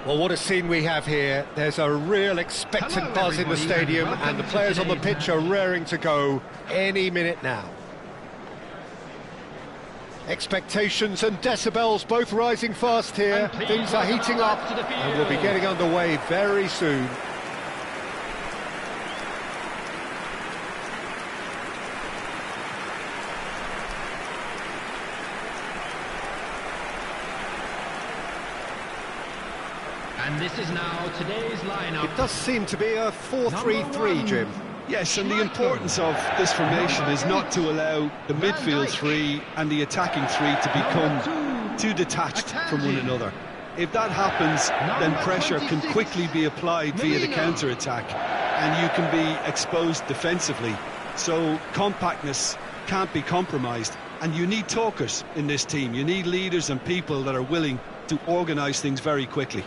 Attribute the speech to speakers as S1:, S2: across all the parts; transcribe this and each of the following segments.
S1: Well, what a scene we have here. There's a real expectant buzz in the stadium, and the players on the pitch are raring to go any minute now. Expectations and decibels both rising fast here. Things are heating up, and we'll be getting underway very soon.
S2: And this is now today's lineup.
S1: It does seem to be a 4-3-3, Jim.
S3: Yes, and the importance of this formation is not to allow the midfield three and the attacking three to become too detached from one another. If that happens, then pressure can quickly be applied via the counter-attack, and you can be exposed defensively. So compactness can't be compromised, and you need talkers in this team. You need leaders and people that are willing to organise things very quickly.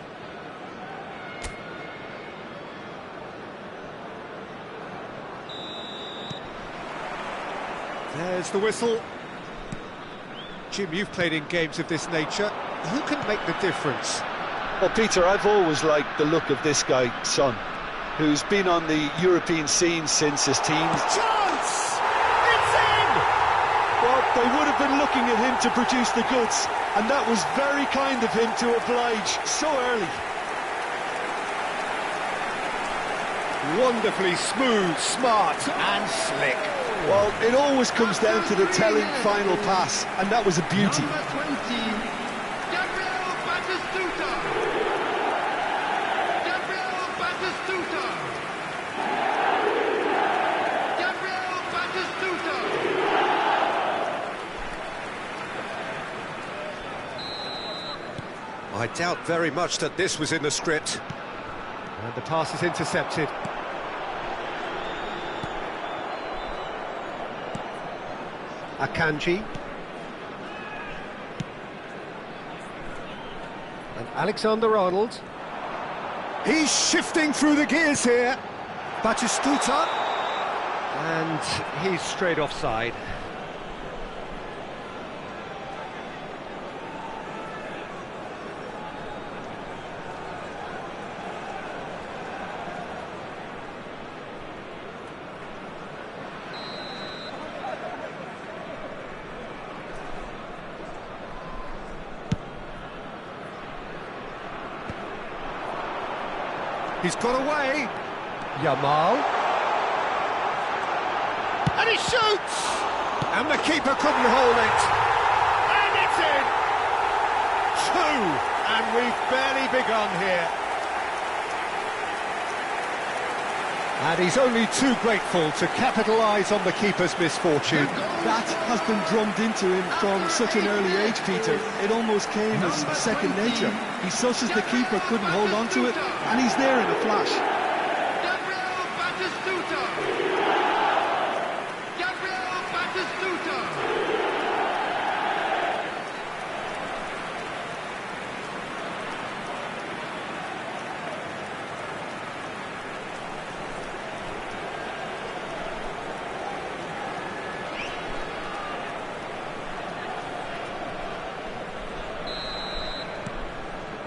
S1: There's the whistle. Jim, you've played in games of this nature. Who can make the difference?
S3: Well, Peter, I've always liked the look of this guy, Son, who's been on the European scene since his teens.
S1: Chance! It's in!
S3: Well, they would have been looking at him to produce the goods, and that was very kind of him to oblige so early.
S1: Wonderfully smooth, smart and slick.
S3: Well, it always comes down to the telling final pass, and that was a beauty.
S2: Number 20, Gabriel Batistuta. Gabriel Batistuta. Gabriel Batistuta.
S1: I doubt very much that this was in the script. And the pass is intercepted. Akanji. And Alexander-Arnold. He's shifting through the gears here. Batistuta. And he's straight offside. He's got away. Yamal. And he shoots! And the keeper couldn't hold it. And it's in! 2! And we've barely begun here. And he's only too grateful to capitalise on the keeper's misfortune.
S3: That has been drummed into him from such an early age, Peter. It almost came as second nature. He susses the keeper couldn't hold on to it, and he's there in a flash.
S2: Gabriel Batistuta. Gabriel Batistuta.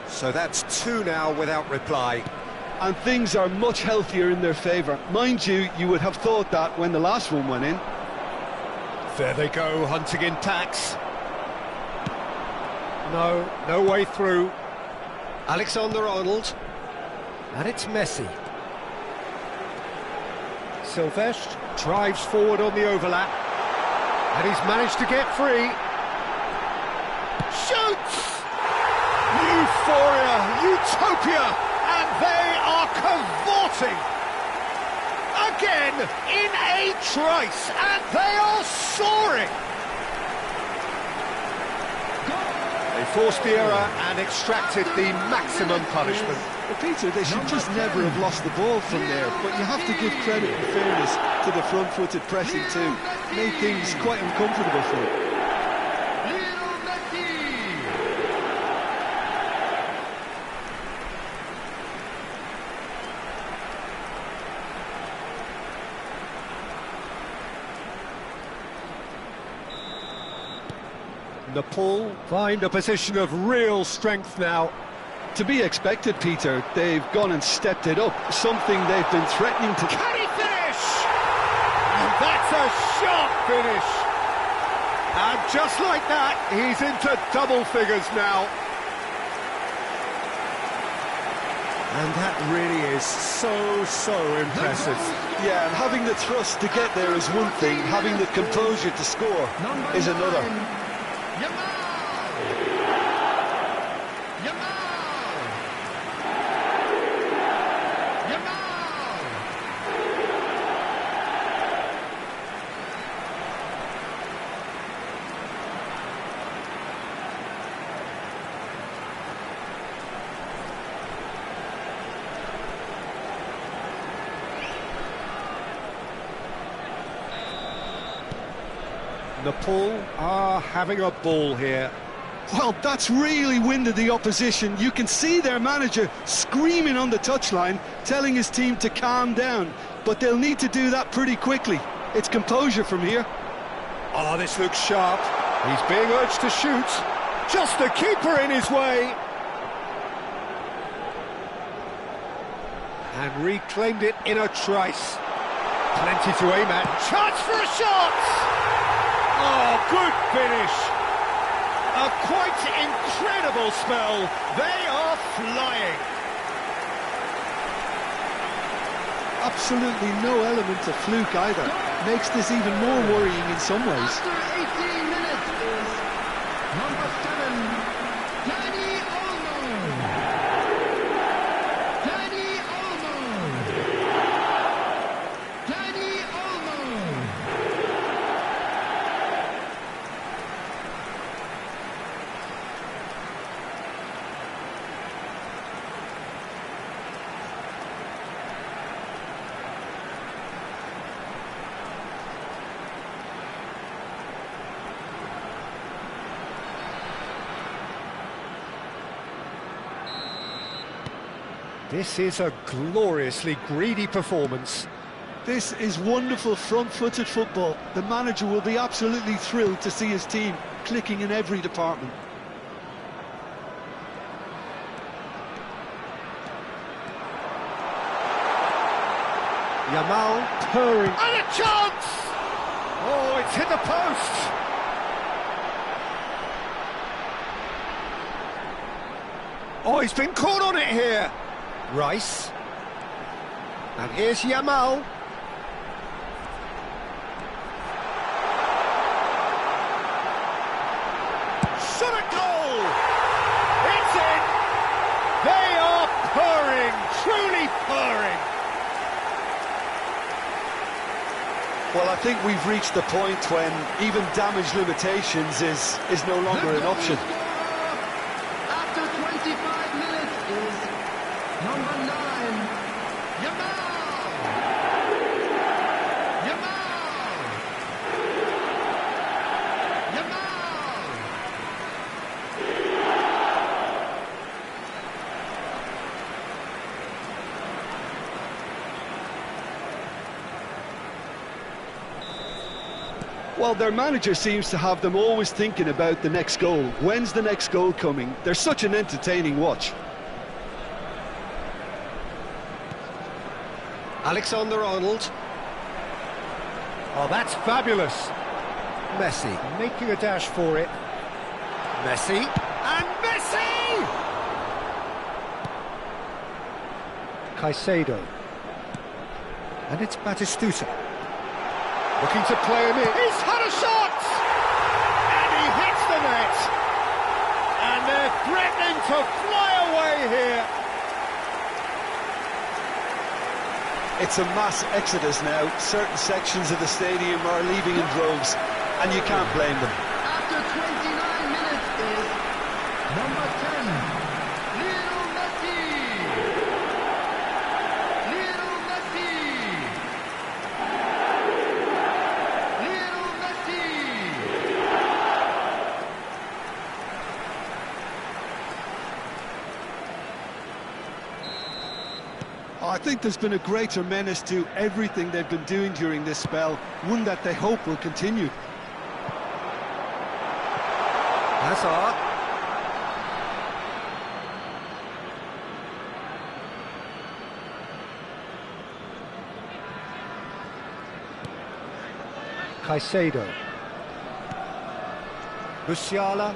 S1: So that's 2 now without reply.
S3: And things are much healthier in their favour. Mind you, you would have thought that when the last one went in.
S1: There they go, hunting in packs. No way through. Alexander-Arnold. And it's Messi. Silvestre drives forward on the overlap. And he's managed to get free. Shoots! Euphoria, utopia, and they are cavorting again in a trice, and they are soaring. They forced the error and extracted the maximum punishment.
S3: Well, Peter, they should just never have lost the ball from there, but you have to give credit and fairness to the front-footed pressing too. Made things quite uncomfortable for them.
S1: Nepal find a position of real strength now.
S3: To be expected, Peter. They've gone and stepped it up, something they've been threatening to...
S1: Can he finish? And that's a sharp finish. And just like that, he's into double figures now. And that really is so impressive.
S3: Yeah, and having the thrust to get there is one thing, having the composure to score is another.
S1: Nepal are having a ball here.
S3: Well, that's really winded the opposition. You can see their manager screaming on the touchline, telling his team to calm down. But they'll need to do that pretty quickly. It's composure from here.
S1: Oh, this looks sharp. He's being urged to shoot. Just the keeper in his way. And reclaimed it in a trice. Plenty to aim at. Chance for a shot! Oh, good finish. A quite incredible spell. They are flying.
S3: Absolutely no element of fluke either. Makes this even more worrying in some ways.
S2: After 18 minutes is number 7, Danny Olmo. Danny Olmo. Danny Olmo.
S1: This is a gloriously greedy performance.
S3: This is wonderful front-footed football. The manager will be absolutely thrilled to see his team clicking in every department.
S1: Yamal purring. And a chance! Oh, it's hit the post! Oh, he's been caught on it here. Rice. And here's Yamal. Shot a goal! It's in! They are purring, truly purring.
S3: Well, I think we've reached the point when even damage limitations is no longer an option.
S2: After 25 minutes is number 9, Yamal. Yamal. Yamal.
S3: Well, their manager seems to have them always thinking about the next goal. When's the next goal coming? They're such an entertaining watch.
S1: Alexander-Arnold. Oh, that's fabulous. Messi making a dash for it. Messi. And Messi! Caicedo. And it's Batistuta. Looking to play him in. He's had a shot! And he hits the net. And they're threatening to fly away here.
S3: It's a mass exodus now. Certain sections of the stadium are leaving in droves, and you can't blame them.
S2: After 29 minutes is number 10, Lionel Messi. Lionel Messi. Lionel Messi.
S3: I think there's been a greater menace to everything they've been doing during this spell, one that they hope will continue.
S1: Hazard. Caicedo. Musiala.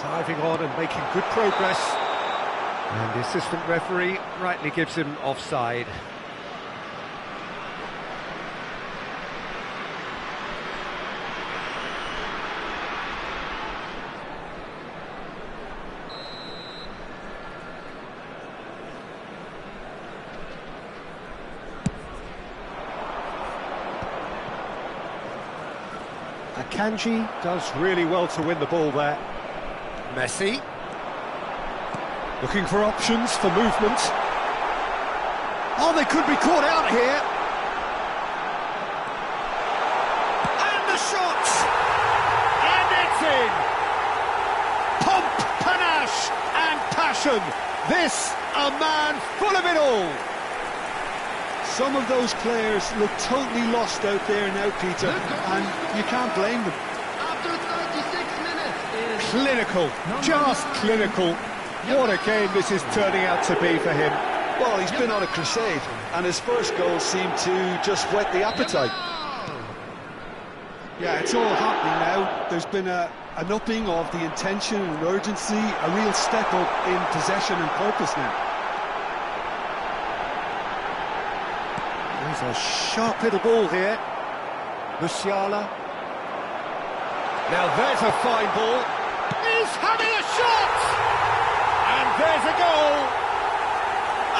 S1: Driving on and making good progress. And the assistant referee rightly gives him offside. Akanji does really well to win the ball there. Messi. Looking for options for movement. Oh, they could be caught out here. And the shot! And it's in! Pomp, panache and passion. This, a man full of it all.
S3: Some of those players look totally lost out there now, Peter, and you can't blame them.
S2: After 36 minutes is
S1: Clinical, just clinical. What a game this is turning out to be for him.
S3: Well, he's been on a crusade, and his first goal seemed to just whet the appetite. Yeah, it's all happening now. There's been an upping of the intention and urgency, a real step up in possession and purpose now.
S1: There's a sharp little ball here. Musiala. Now there's a fine ball. He's having a shot! And there's a goal.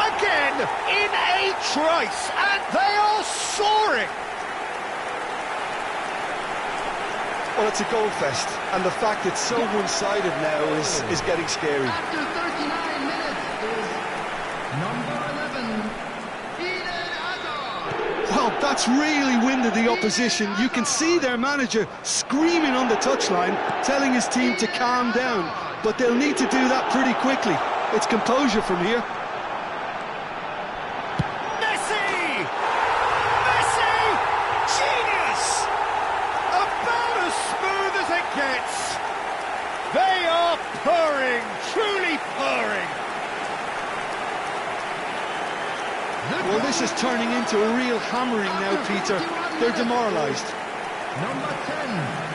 S1: Again, in a trice, and they are soaring.
S3: Well, it's a goal fest, and the fact it's so one-sided now is getting scary.
S2: after 39 minutes is number 11.
S3: Well, that's really winded the opposition. You can see their manager screaming on the touchline, telling his team to calm down. But they'll need to do that pretty quickly. It's composure from here.
S1: Messi! Messi! Genius! About as smooth as it gets. They are purring, truly purring.
S3: Well, this is turning into a real hammering now, Peter. They're demoralised.
S2: Number 10.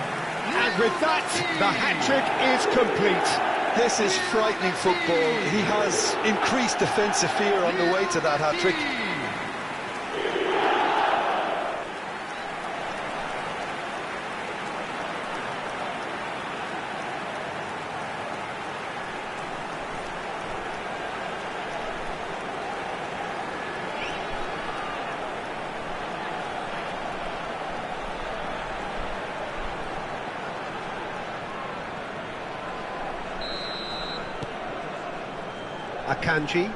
S1: And with that, the hat-trick is complete.
S3: This is frightening football. He has increased defensive fear on the way to that hat-trick.
S1: Akanji.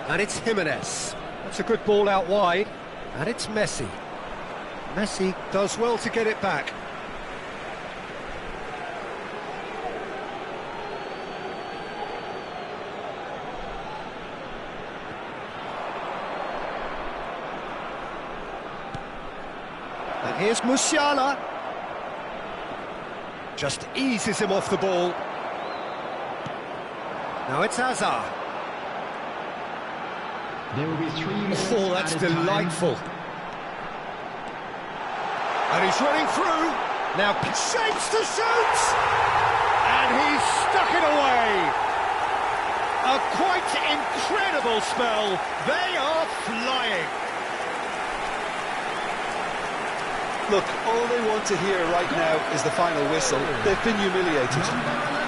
S1: And it's Jimenez. That's a good ball out wide. And it's Messi. Messi does well to get it back. And here's Musiala. Just eases him off the ball. Now it's Hazard.
S2: There will be 3 minutes.
S1: Oh, that's
S2: at a time.
S1: delightful. And he's running through. Now shapes to shoot. And he's stuck it away. A quite incredible spell. They are flying.
S3: Look, all they want to hear right now is the final whistle. They've been humiliated.
S2: Number 11.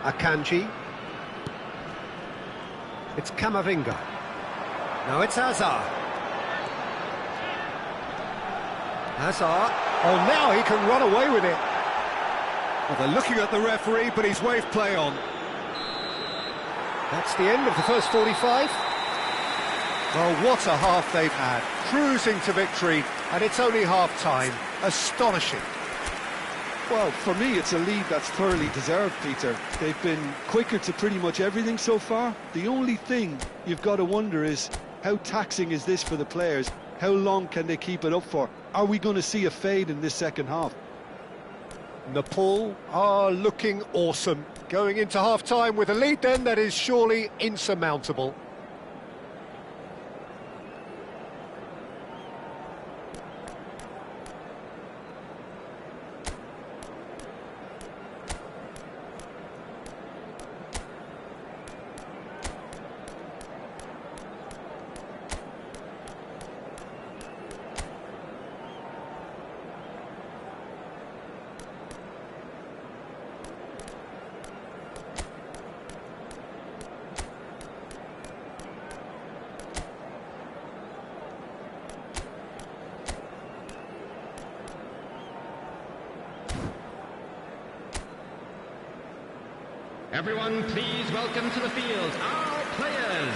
S1: Akanji. It's Camavinga. Now it's Hazard. Hazard. Oh, now he can run away with it. Well, they're looking at the referee, but he's waved play on. That's the end of the first 45. Well, what a half they've had. Cruising to victory, and it's only half-time. Astonishing.
S3: Well, for me, it's a lead that's thoroughly deserved, Peter. They've been quicker to pretty much everything so far. The only thing you've got to wonder is, how taxing is this for the players? How long can they keep it up for? Are we going to see a fade in this second half?
S1: Nepal are looking awesome. Going into half-time with a lead then that is surely insurmountable.
S2: Everyone, please welcome to the field our players.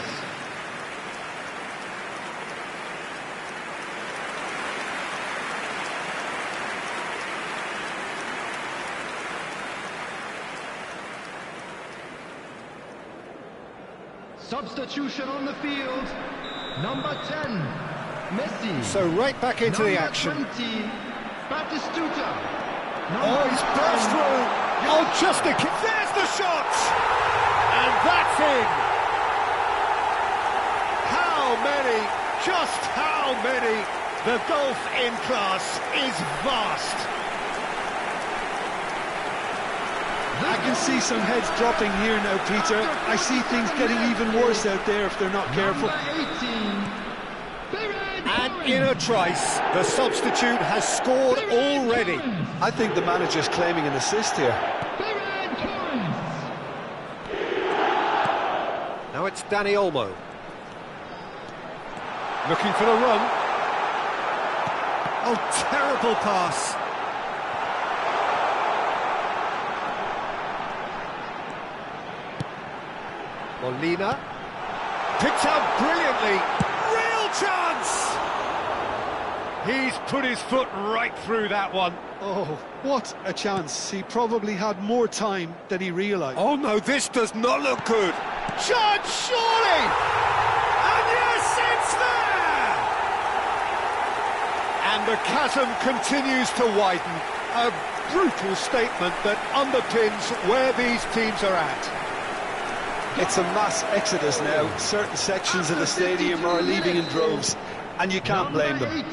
S2: Substitution on the field. Number 10, Messi.
S1: So right back into the action.
S2: Number 20, Batistuta.
S1: Oh, he's burst through. Oh, just a kick. There's the shot! And that's in. How many? Just how many? The gulf in class is vast.
S3: I can see some heads dropping here now, Peter. I see things getting even worse out there if they're not careful.
S1: And in a trice, the substitute has scored already.
S3: I think the manager's claiming an assist here.
S1: Now it's Dani Olmo. Looking for the run. Oh, terrible pass. Molina. Picked out brilliantly. Real chance! He's put his foot right through that one.
S3: Oh, what a chance. He probably had more time than he realised.
S1: Oh no, this does not look good. Chance, surely! And yes, it's there! And the chasm continues to widen. A brutal statement that underpins where these teams are at.
S3: It's a mass exodus now. Certain sections of the stadium are leaving in droves, and you can't blame them.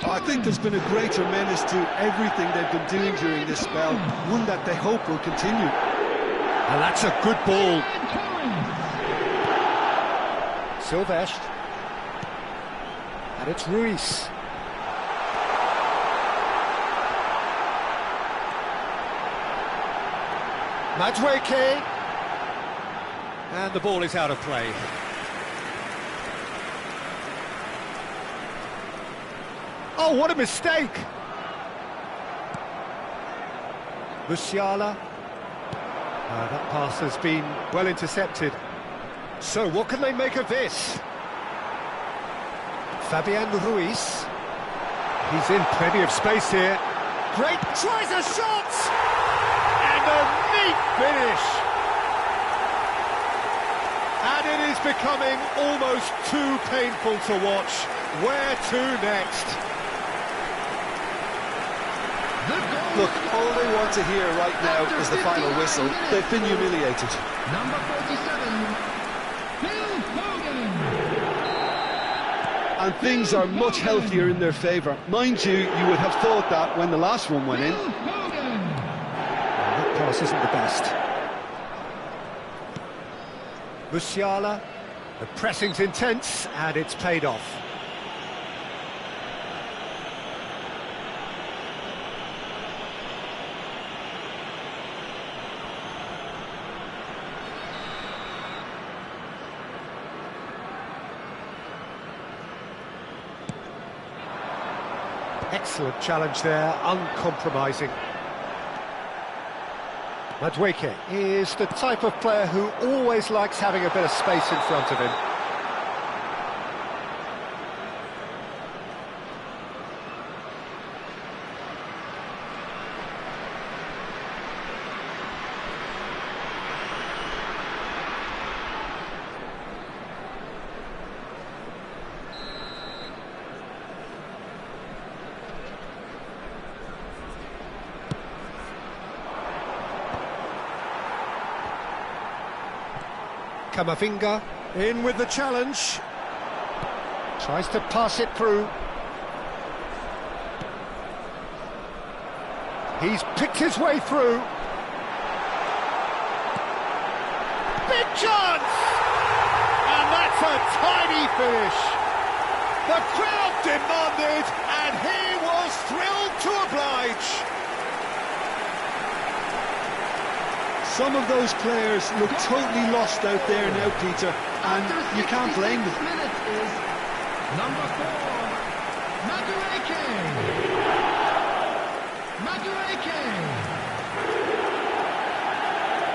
S3: I think there's been a greater menace to everything they've been doing during this spell, one that they hope will continue.
S1: And that's a good ball. Silvestre. And it's Ruiz. Madueke. And the ball is out of play. Oh, what a mistake! Musiala. That pass has been well intercepted. So, what can they make of this? Fabian Ruiz. He's in plenty of space here. Great, tries a shot! And a neat finish! And it is becoming almost too painful to watch. Where to next?
S3: Look, all they want to hear right now is the final whistle. They've been humiliated.
S2: Number 47, Phil Hogan.
S3: And things are much healthier in their favour. Mind you, you would have thought that when the last one went in.
S1: That pass isn't the best. Musiala, the pressing's intense, and it's paid off. Excellent challenge there, uncompromising. Madueke is the type of player who always likes having a bit of space in front of him. Kamavinga in with the challenge. Tries to pass it through. He's picked his way through. Big chance! And that's a tiny finish. The crowd demanded, and he was thrilled to oblige.
S3: Some of those players look totally lost out there now, Peter, and you can't blame them.
S2: Minutes is number 4, Madueke. Madueke.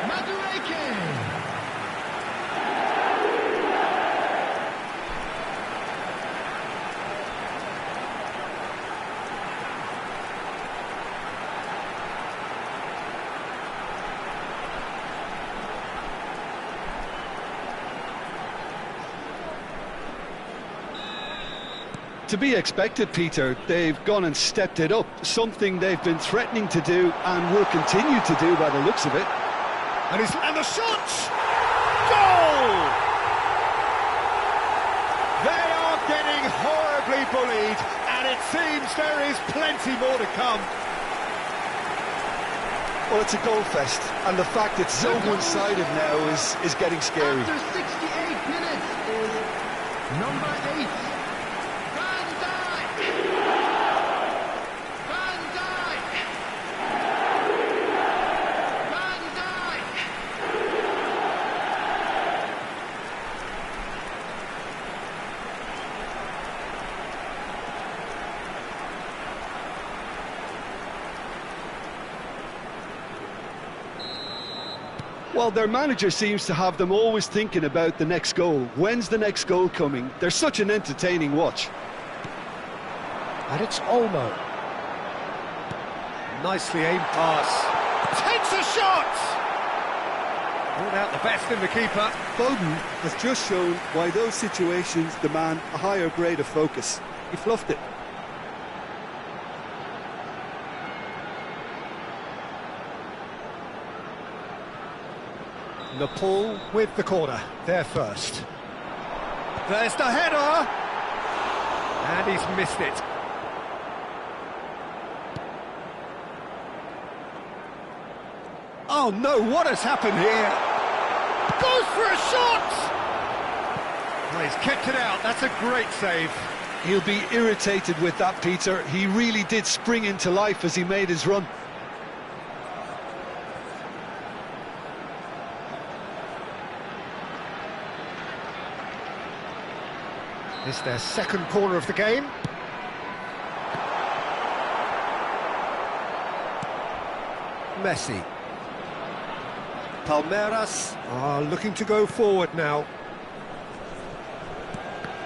S2: Madueke.
S3: To be expected, Peter. They've gone and stepped it up, something they've been threatening to do and will continue to do by the looks of it.
S1: And the shot! Goal! They are getting horribly bullied, and it seems there is plenty more to come.
S3: Well, it's a goal fest, and the fact it's so one-sided now is getting scary.
S2: After 68 minutes is number 8.
S3: Well, their manager seems to have them always thinking about the next goal. When's the next goal coming? They're such an entertaining watch.
S1: And it's Olmo. Nicely aimed pass. Takes a shot! Brought out the best in the keeper.
S3: Foden has just shown why those situations demand a higher grade of focus. He fluffed it.
S1: Nepal with the corner, there first. There's the header! And he's missed it. Oh no, what has happened here? Goes for a shot! Oh, he's kept it out, that's a great save.
S3: He'll be irritated with that, Peter. He really did spring into life as he made his run.
S1: It's their second corner of the game. Messi. Palmeiras are looking to go forward now.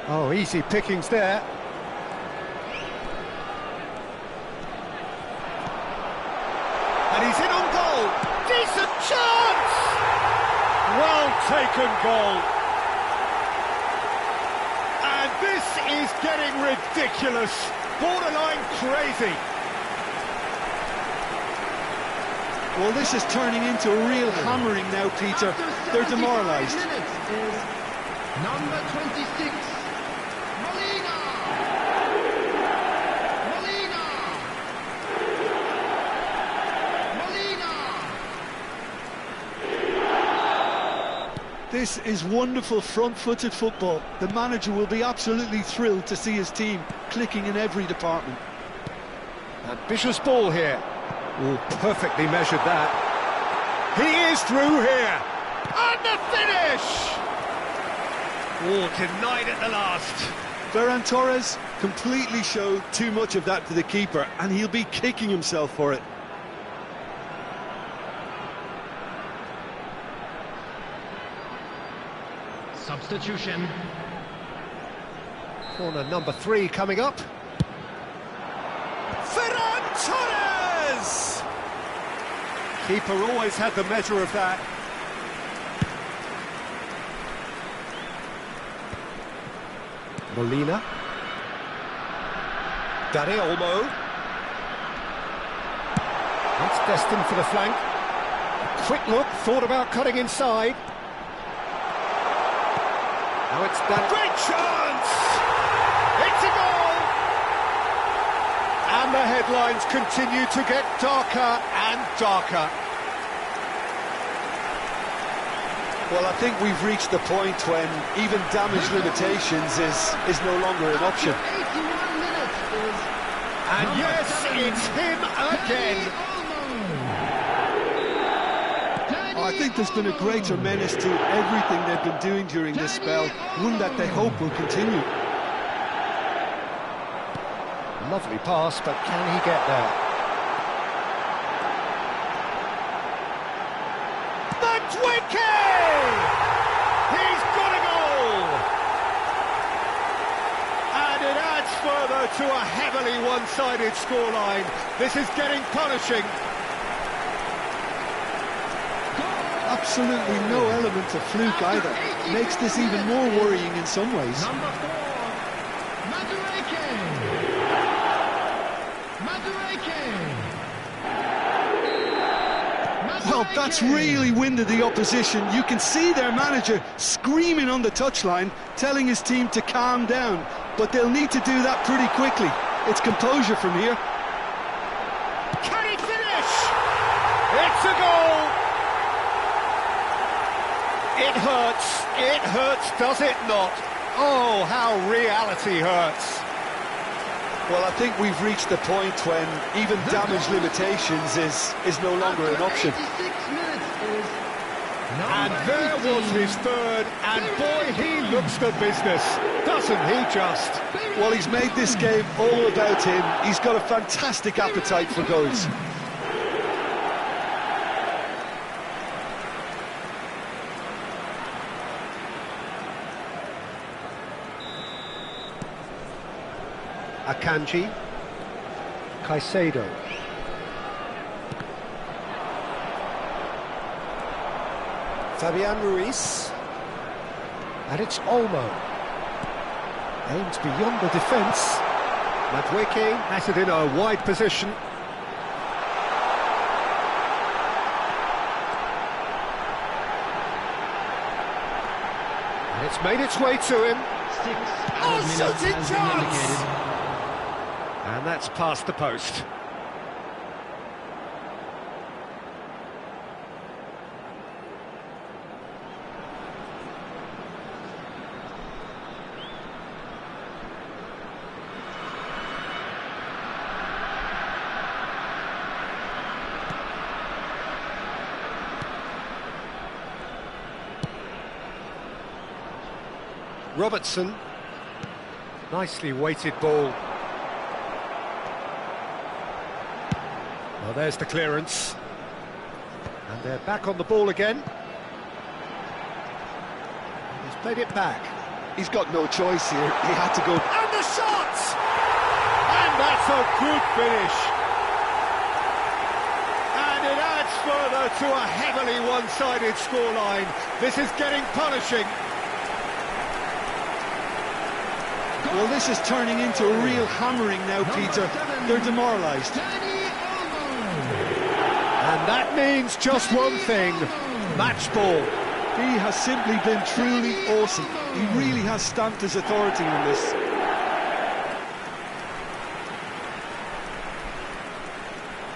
S1: Oh, easy pickings there. And he's in on goal. Decent chance! Well taken goal. And this is getting ridiculous. Borderline crazy.
S3: Well, this is turning into a real hammering now, Peter. They're demoralised.
S2: Number 26, Molina! Molina! Molina!
S3: This is wonderful front-footed football. The manager will be absolutely thrilled to see his team clicking in every department.
S1: Ambitious ball here. Oh, perfectly measured that. He is through here. And the finish! Oh, denied at the last.
S3: Ferran Torres completely showed too much of that to the keeper, and he'll be kicking himself for it.
S2: Substitution.
S1: Corner number 3 coming up. Ferran Torres! Keeper always had the measure of that. Molina. Dani Olmo. It's destined for the flank. Quick look, thought about cutting inside. Now it's done. Great chance! It's a goal! And the headlines continue to get darker and darker.
S3: Well, I think we've reached the point when even damage limitations is no longer an option.
S2: 81 minutes is...
S1: And yes, it's him again.
S3: I think there's been a greater menace to everything they've been doing during this spell, one that they hope will continue.
S1: Lovely pass, but can he get there? Madwicke! He's got a goal! And it adds further to a heavily one-sided scoreline. This is getting punishing.
S3: Absolutely no element of fluke either. Makes this even more worrying in some ways.
S2: Number 4, Madueke.
S3: Well, that's really winded the opposition. You can see their manager screaming on the touchline, telling his team to calm down. But they'll need to do that pretty quickly. It's composure from here.
S1: Can he finish? It's a goal! It hurts, does it not? Oh, how reality hurts.
S3: Well, I think we've reached the point when even damage limitations is no longer an option.
S2: 86 minutes is...
S1: And there was his third, and boy, he looks the business, doesn't he just?
S3: Well, he's made this game all about him. He's got a fantastic appetite for goals.
S1: Akanji, Caicedo. Fabian Ruiz. And it's Olmo. Aims beyond the defence. Madwicke has it in a wide position. And it's made its way to him. Oh, shooting chance! And that's past the post. Robertson. Nicely weighted ball. Well, there's the clearance. And they're back on the ball again. He's played it back.
S3: He's got no choice here. He had to go.
S1: And the shot! And that's a good finish. And it adds further to a heavily one-sided scoreline. This is getting punishing.
S3: Well, this is turning into a real hammering now, Peter. They're demoralised.
S1: And that means just one thing, match ball.
S3: He has simply been truly awesome. He really has stamped his authority on this.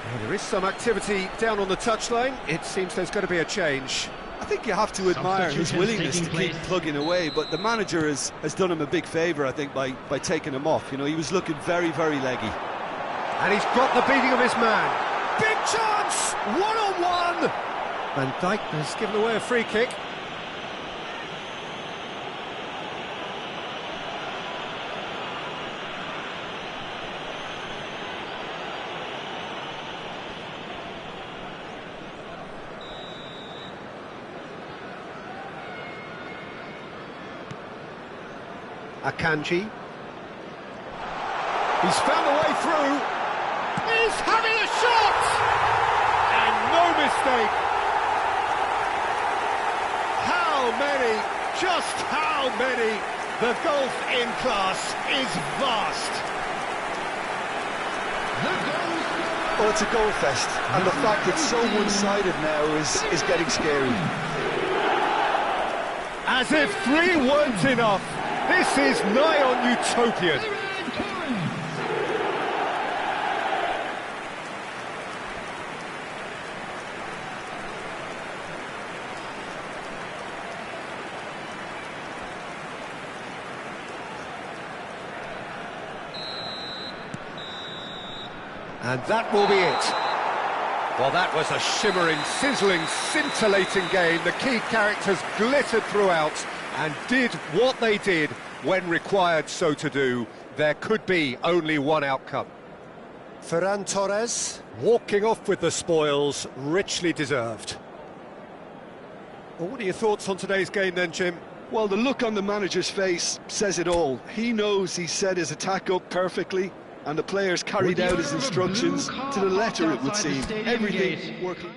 S1: Well, there is some activity down on the touchline. It seems there's going to be a change.
S3: I think you have to admire his willingness to keep plugging away, but the manager has done him a big favour, I think, by taking him off. You know, he was looking very, very leggy.
S1: And he's got the beating of his man. Big chance! One-on-one! Van Dijk has given away a free kick. Akanji. He's found a way through. He's having a shot! And no mistake. How many, just how many? The gulf in class is vast.
S3: Well, it's a goal fest, and the fact it's so one-sided now is getting scary.
S1: As if 3 weren't enough, this is nigh on utopian. And that will be it. Well, that was a shimmering, sizzling, scintillating game. The key characters glittered throughout and did what they did when required so to do. There could be only one outcome. Ferran Torres walking off with the spoils, richly deserved. Well, what are your thoughts on today's game then, Jim?
S3: Well, the look on the manager's face says it all. He knows he set his attack up perfectly, and the players carried out his instructions to the letter, it would seem. Everything working.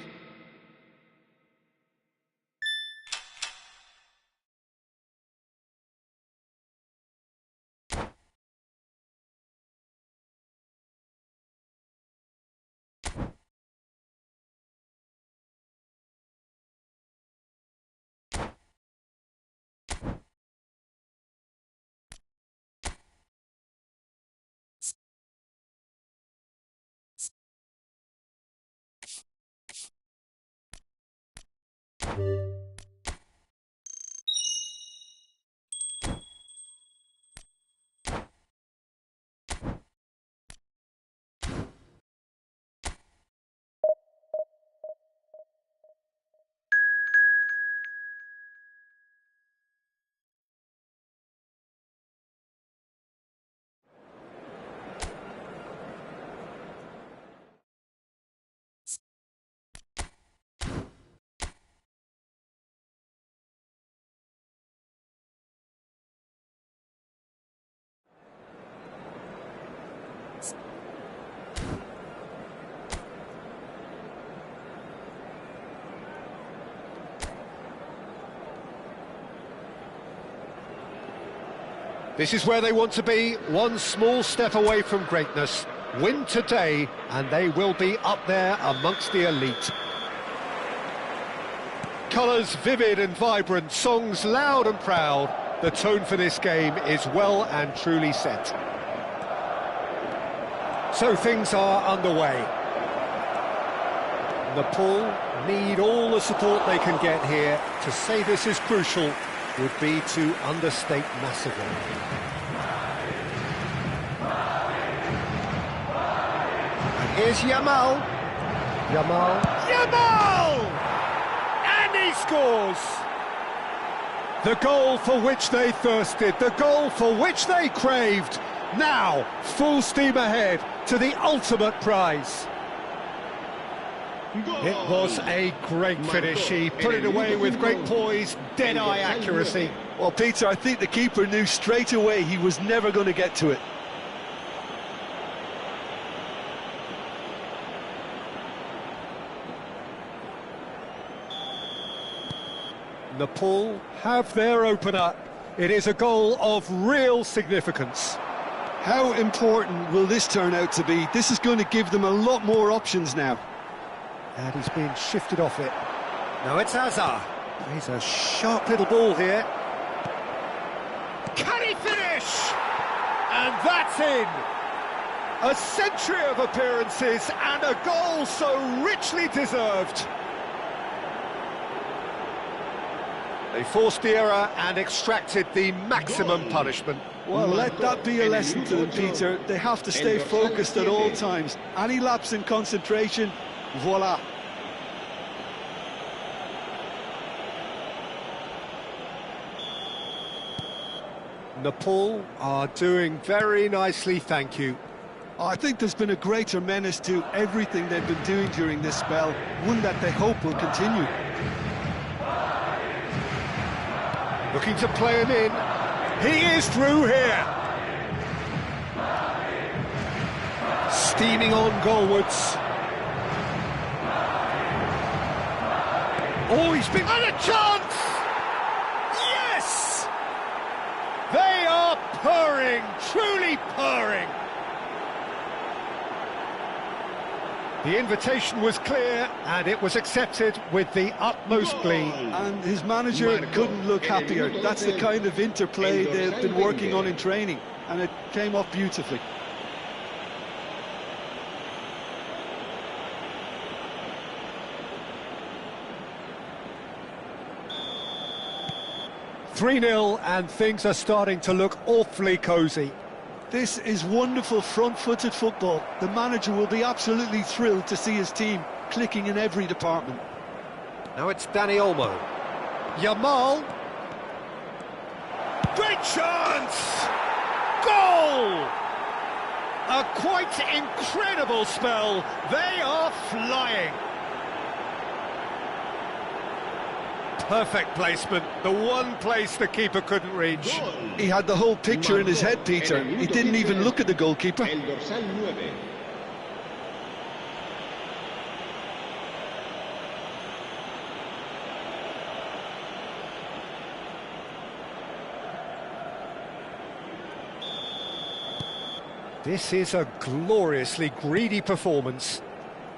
S1: This is where they want to be, one small step away from greatness. Win today, and they will be up there amongst the elite. Colours vivid and vibrant, songs loud and proud. The tone for this game is well and truly set. So things are underway. Nepal need all the support they can get here. To say this is crucial would be to understate massively. And here's Yamal. Yamal! And he scores! The goal for which they thirsted, the goal for which they craved. Now, full steam ahead to the ultimate prize. It was a great finish. He put it away with great poise, dead-eye accuracy.
S3: Well, Peter, I think the keeper knew straight away he was never going to get to it.
S1: Nepal have their opener. It is a goal of real significance.
S3: How important will this turn out to be? This is going to give them a lot more options now.
S1: And he's being shifted off it. Now it's Azar. He's a sharp little ball here. Can he finish? And that's in. A century of appearances and a goal so richly deserved. They forced the error and extracted the maximum punishment.
S3: Well, let that be a lesson to them, Peter. They have to stay focused at all times. Any lapse in concentration, voila.
S1: Nepal are doing very nicely, thank you.
S3: I think there's been a greater menace to everything they've been doing during this spell, one that they hope will continue.
S1: Looking to play him in. He is through here. Steaming on goalwards. Oh, he's been... And a chance! Yes! They are purring, truly purring. The invitation was clear, and it was accepted with the utmost glee.
S3: And his manager couldn't look happier. That's the kind of interplay they've been working on in training, and it came off beautifully.
S1: "3-0, and things are starting to look awfully cosy.
S3: This is wonderful front-footed football. The manager will be absolutely thrilled to see his team clicking in every department.
S1: Now it's Danny Olmo. Yamal. Great chance! Goal! A quite incredible spell. They are flying. Perfect placement, the one place the keeper couldn't reach.
S3: He had the whole picture in his head, Peter. He didn't even look at the goalkeeper.
S1: This is a gloriously greedy performance.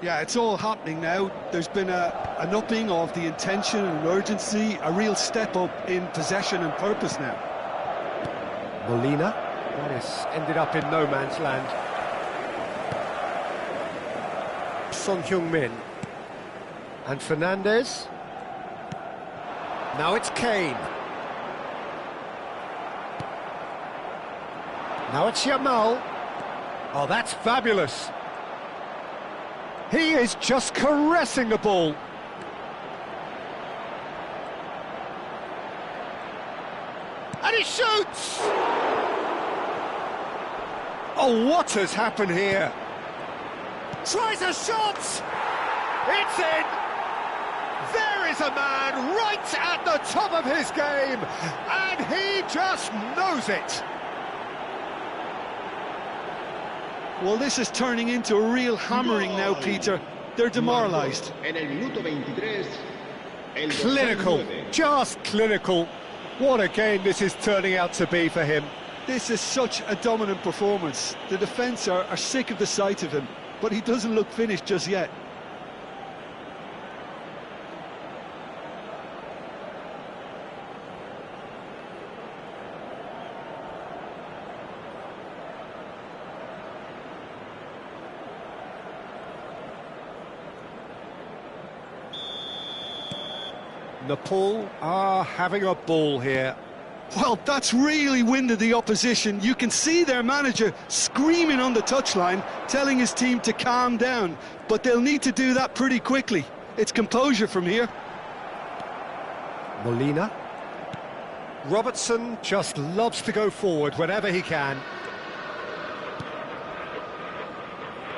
S3: Yeah, it's all happening now. There's been an upping of the intention and urgency, a real step up in possession and purpose now.
S1: Molina. That has ended up in no man's land. Son Heung-min. And Fernandez. Now it's Kane. Now it's Yamal. Oh, that's fabulous. He is just caressing the ball. And he shoots! Oh, what has happened here? Tries a shot! It's in! There is a man right at the top of his game, and he just knows it.
S3: Well, this is turning into a real hammering now, Peter. They're demoralised.
S1: Clinical, just clinical. What a game this is turning out to be for him.
S3: This is such a dominant performance. The defence are sick of the sight of him, but he doesn't look finished just yet.
S1: Nepal are having a ball here.
S3: Well, that's really winded the opposition. You can see their manager screaming on the touchline, telling his team to calm down. But they'll need to do that pretty quickly. It's composure from here.
S1: Molina. Robertson just loves to go forward whenever he can.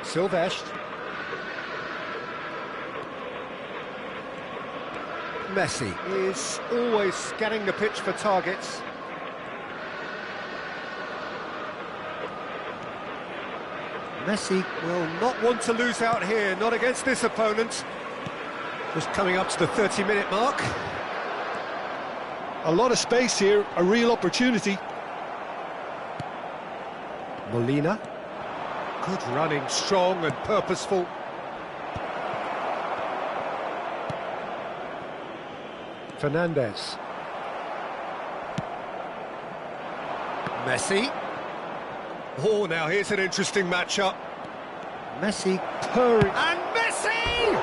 S1: Silvestre. Messi is always scanning the pitch for targets. Messi will not want to lose out here, not against this opponent. Just coming up to the 30-minute mark.
S3: A lot of space here, a real opportunity.
S1: Molina. Good running, strong and purposeful. Fernandez. Messi. Oh, now here's an interesting matchup. Messi purring. And Messi!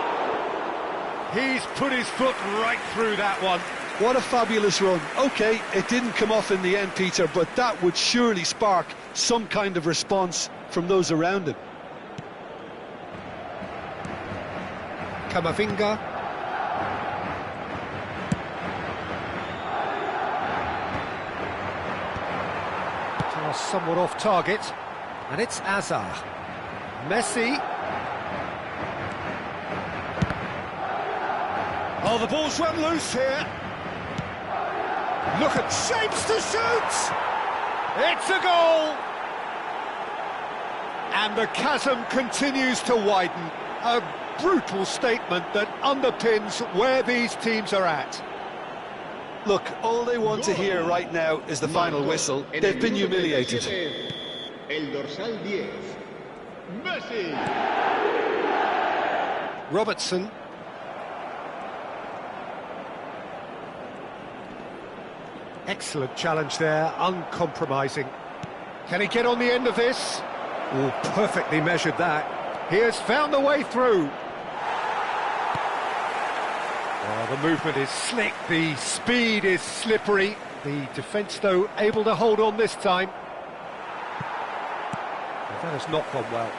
S1: He's put his foot right through that one.
S3: What a fabulous run. OK, it didn't come off in the end, Peter, but that would surely spark some kind of response from those around him.
S1: Camavinga. Somewhat off target, and it's Azar. Messi. Oh, the ball's run loose here. Look at shapes to shoot! It's a goal! And the chasm continues to widen. A brutal statement that underpins where these teams are at.
S3: Look, all they want to hear right now is the final whistle. They've been humiliated.
S4: El dorsal 10, Messi.
S1: Robertson. Excellent challenge there, uncompromising. Can he get on the end of this? Oh, perfectly measured that. He has found the way through. Oh, the movement is slick, the speed is slippery. The defence, though, able to hold on this time. Well, that has not gone well.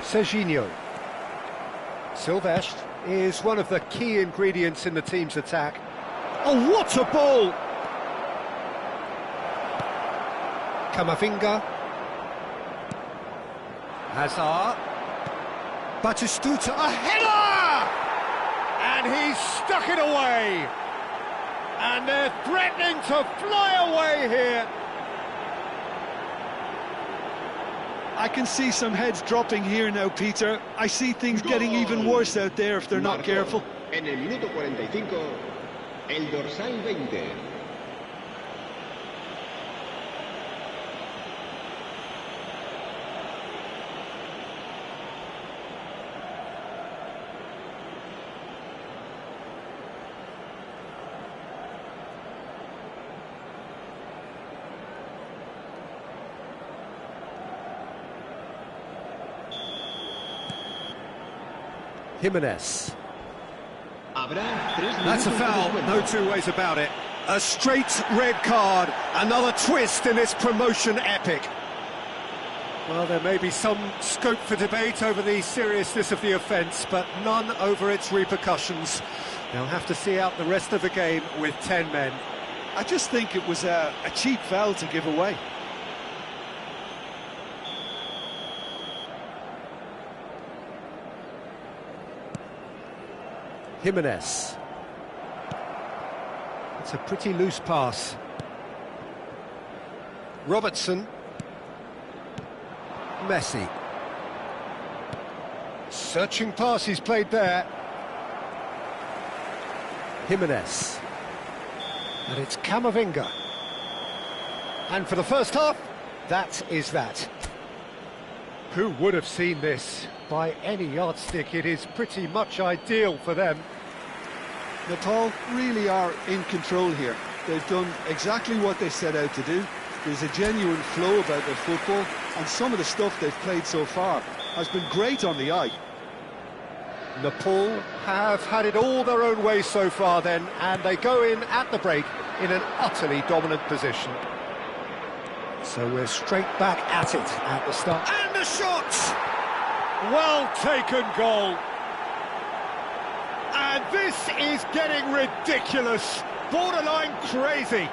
S1: Serginho. Silvestre is one of the key ingredients in the team's attack. Oh, what a ball! Camavinga. Hazard. Batistuta, a header! And he's stuck it away. And they're threatening to fly away here.
S3: I can see some heads dropping here now, Peter. I see things getting even worse out there if they're not careful.
S4: En el minuto 45, el dorsal 20.
S1: Jimenez. That's a foul, no two ways about it. A straight red card, another twist in this promotion epic. Well, there may be some scope for debate over the seriousness of the offence, but none over its repercussions. They'll have to see out the rest of the game with 10 men.
S3: I just think it was a cheap foul to give away.
S1: Jimenez. It's a pretty loose pass. Robertson. Messi. Searching pass he's played there. Jimenez. And it's Camavinga. And for the first half, that is that. Who would have seen this? By any yardstick, it is pretty much ideal for them.
S3: Nepal really are in control here. They've done exactly what they set out to do. There's a genuine flow about their football, and some of the stuff they've played so far has been great on the eye.
S1: Nepal have had it all their own way so far then, and they go in at the break in an utterly dominant position. So we're straight back at it at the start. And the shot! Well taken goal. And this is getting ridiculous, borderline crazy.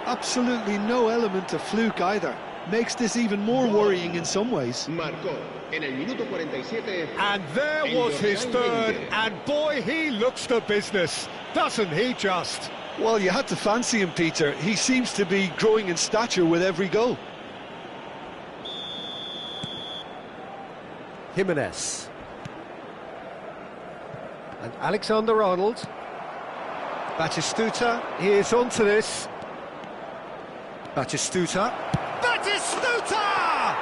S3: Absolutely no element of fluke either. Makes this even more worrying in some ways.
S4: Marcó en el minuto 47.
S1: And there was his third, and boy, he looks the business, doesn't he just?
S3: Well, you had to fancy him, Peter. He seems to be growing in stature with every goal.
S1: Jimenez. And Alexander-Arnold. Batistuta, he is onto this. Batistuta. Batistuta!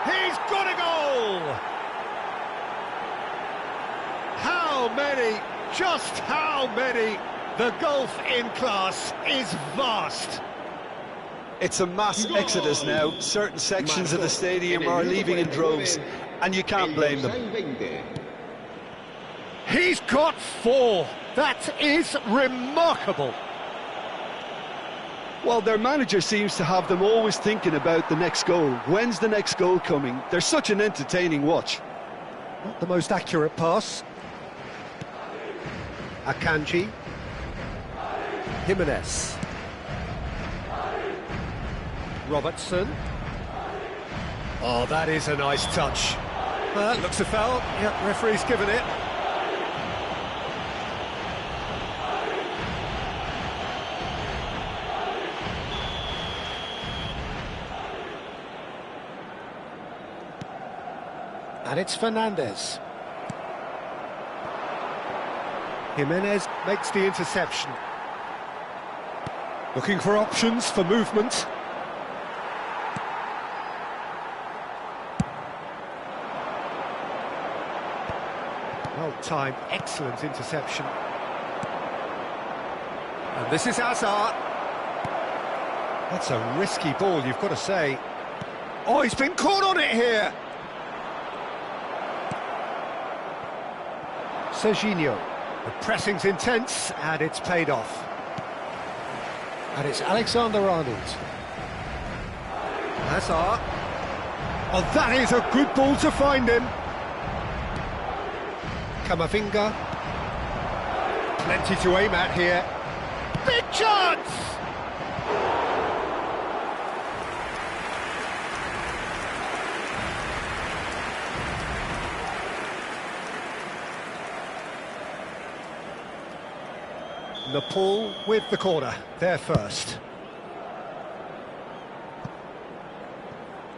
S1: He's got a goal! How many? Just how many? The gulf in class is vast.
S3: It's a mass exodus now. Certain sections of the stadium are leaving in droves, and you can't blame them.
S1: He's got 4. That is remarkable.
S3: Well, their manager seems to have them always thinking about the next goal. When's the next goal coming? They're such an entertaining watch.
S1: Not the most accurate pass. Akanji. Jimenez. Robertson. Oh, that is a nice touch. That looks a foul. Yep, referee's given it. And it's Fernandez. Jimenez makes the interception. Looking for options for movement. Well timed, excellent interception. And this is Hazard. That's a risky ball, you've got to say. Oh, he's been caught on it here. Serginho. The pressing's intense, and it's paid off. And it's Alexander-Arnold. Hazard. Oh, that is a good ball to find him. Camavinga. Plenty to aim at here. Big chance! Nepal with the corner, there first.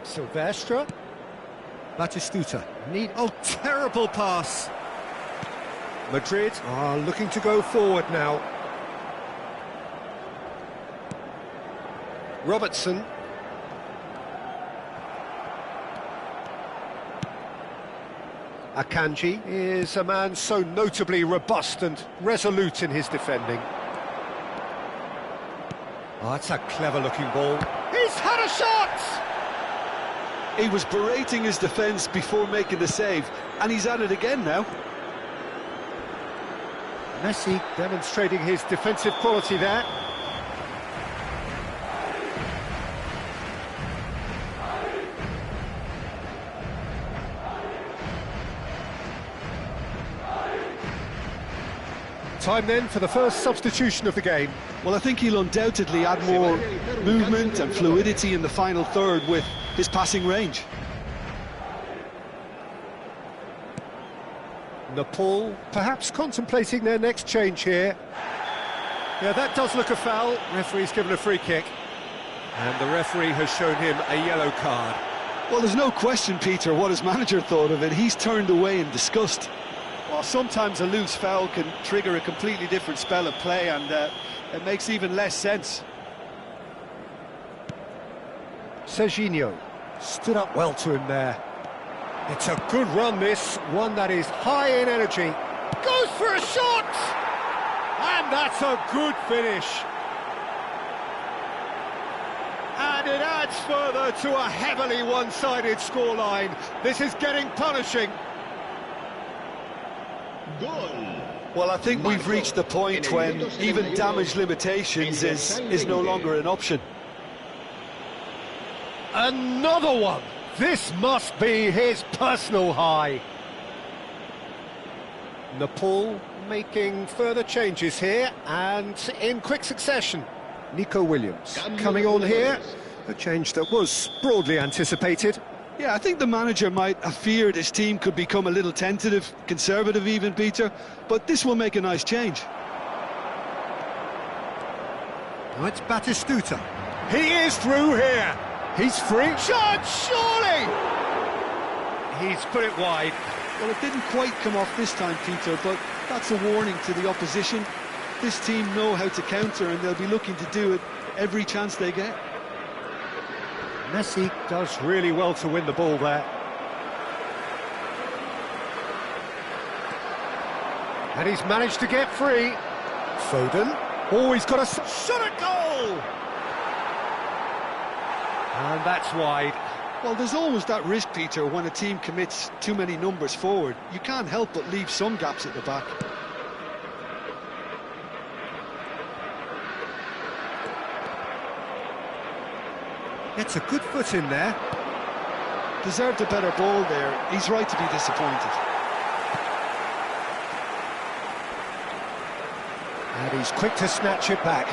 S1: Silvestre. Batistuta. Oh, terrible pass. Madrid are looking to go forward now. Robertson. Akanji is a man so notably robust and resolute in his defending. Oh, that's a clever-looking ball. He's had a shot!
S3: He was berating his defence before making the save, and he's at it again now.
S1: Messi demonstrating his defensive quality there. Time then for the first substitution of the game.
S3: Well, I think he'll undoubtedly add more movement and fluidity in the final third with his passing range.
S1: Nepal perhaps contemplating their next change here. Yeah, that does look a foul. Referee's given a free kick. And the referee has shown him a yellow card.
S3: Well, there's no question, Peter, what his manager thought of it. He's turned away in disgust.
S5: Well, sometimes a loose foul can trigger a completely different spell of play, and it makes even less sense.
S1: Serginho stood up well to him there. It's a good run, this, one that is high in energy. Goes for a shot! And that's a good finish. And it adds further to a heavily one-sided scoreline. This is getting punishing.
S3: Well, I think we've reached the point when even damage limitations is no longer an option.
S1: Another one! This must be his personal high. Nepal making further changes here, and in quick succession. Nico Williams coming on here, a change that was broadly anticipated.
S3: Yeah, I think the manager might have feared his team could become a little tentative, conservative even, Peter, but this will make a nice change.
S1: Now it's Batistuta. He is through here. He's free. Shot, surely! He's put it wide.
S3: Well, it didn't quite come off this time, Peter, but that's a warning to the opposition. This team know how to counter, and they'll be looking to do it every chance they get.
S1: Messi does really well to win the ball there. And he's managed to get free. Foden. Oh, he's got a shot at goal! And that's wide.
S3: Well, there's always that risk, Peter, when a team commits too many numbers forward. You can't help but leave some gaps at the back.
S1: Gets a good foot in there.
S3: Deserved a better ball there. He's right to be disappointed.
S1: And he's quick to snatch it back.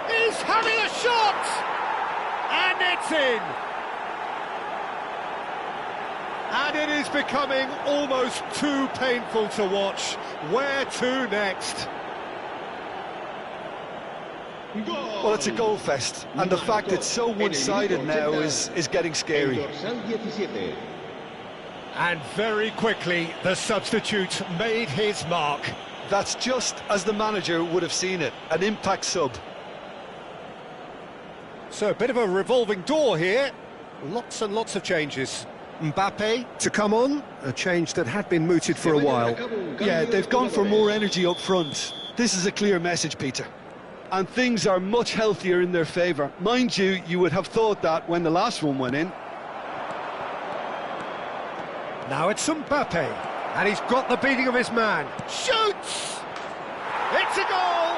S1: He's having a shot! And it's in! And it is becoming almost too painful to watch. Where to next?
S3: Well, it's a goal fest, and the fact it's so one-sided now is getting scary.
S1: And very quickly, the substitute made his mark.
S3: That's just as the manager would have seen it, an impact sub.
S1: So a bit of a revolving door here. Lots and lots of changes. Mbappe to come on, a change that had been mooted for a while.
S5: Yeah, they've gone for more energy up front. This is a clear message, Peter.
S3: And things are much healthier in their favour. Mind you, you would have thought that when the last one went in.
S1: Now it's Mbappe, and he's got the beating of his man. Shoots! It's a goal!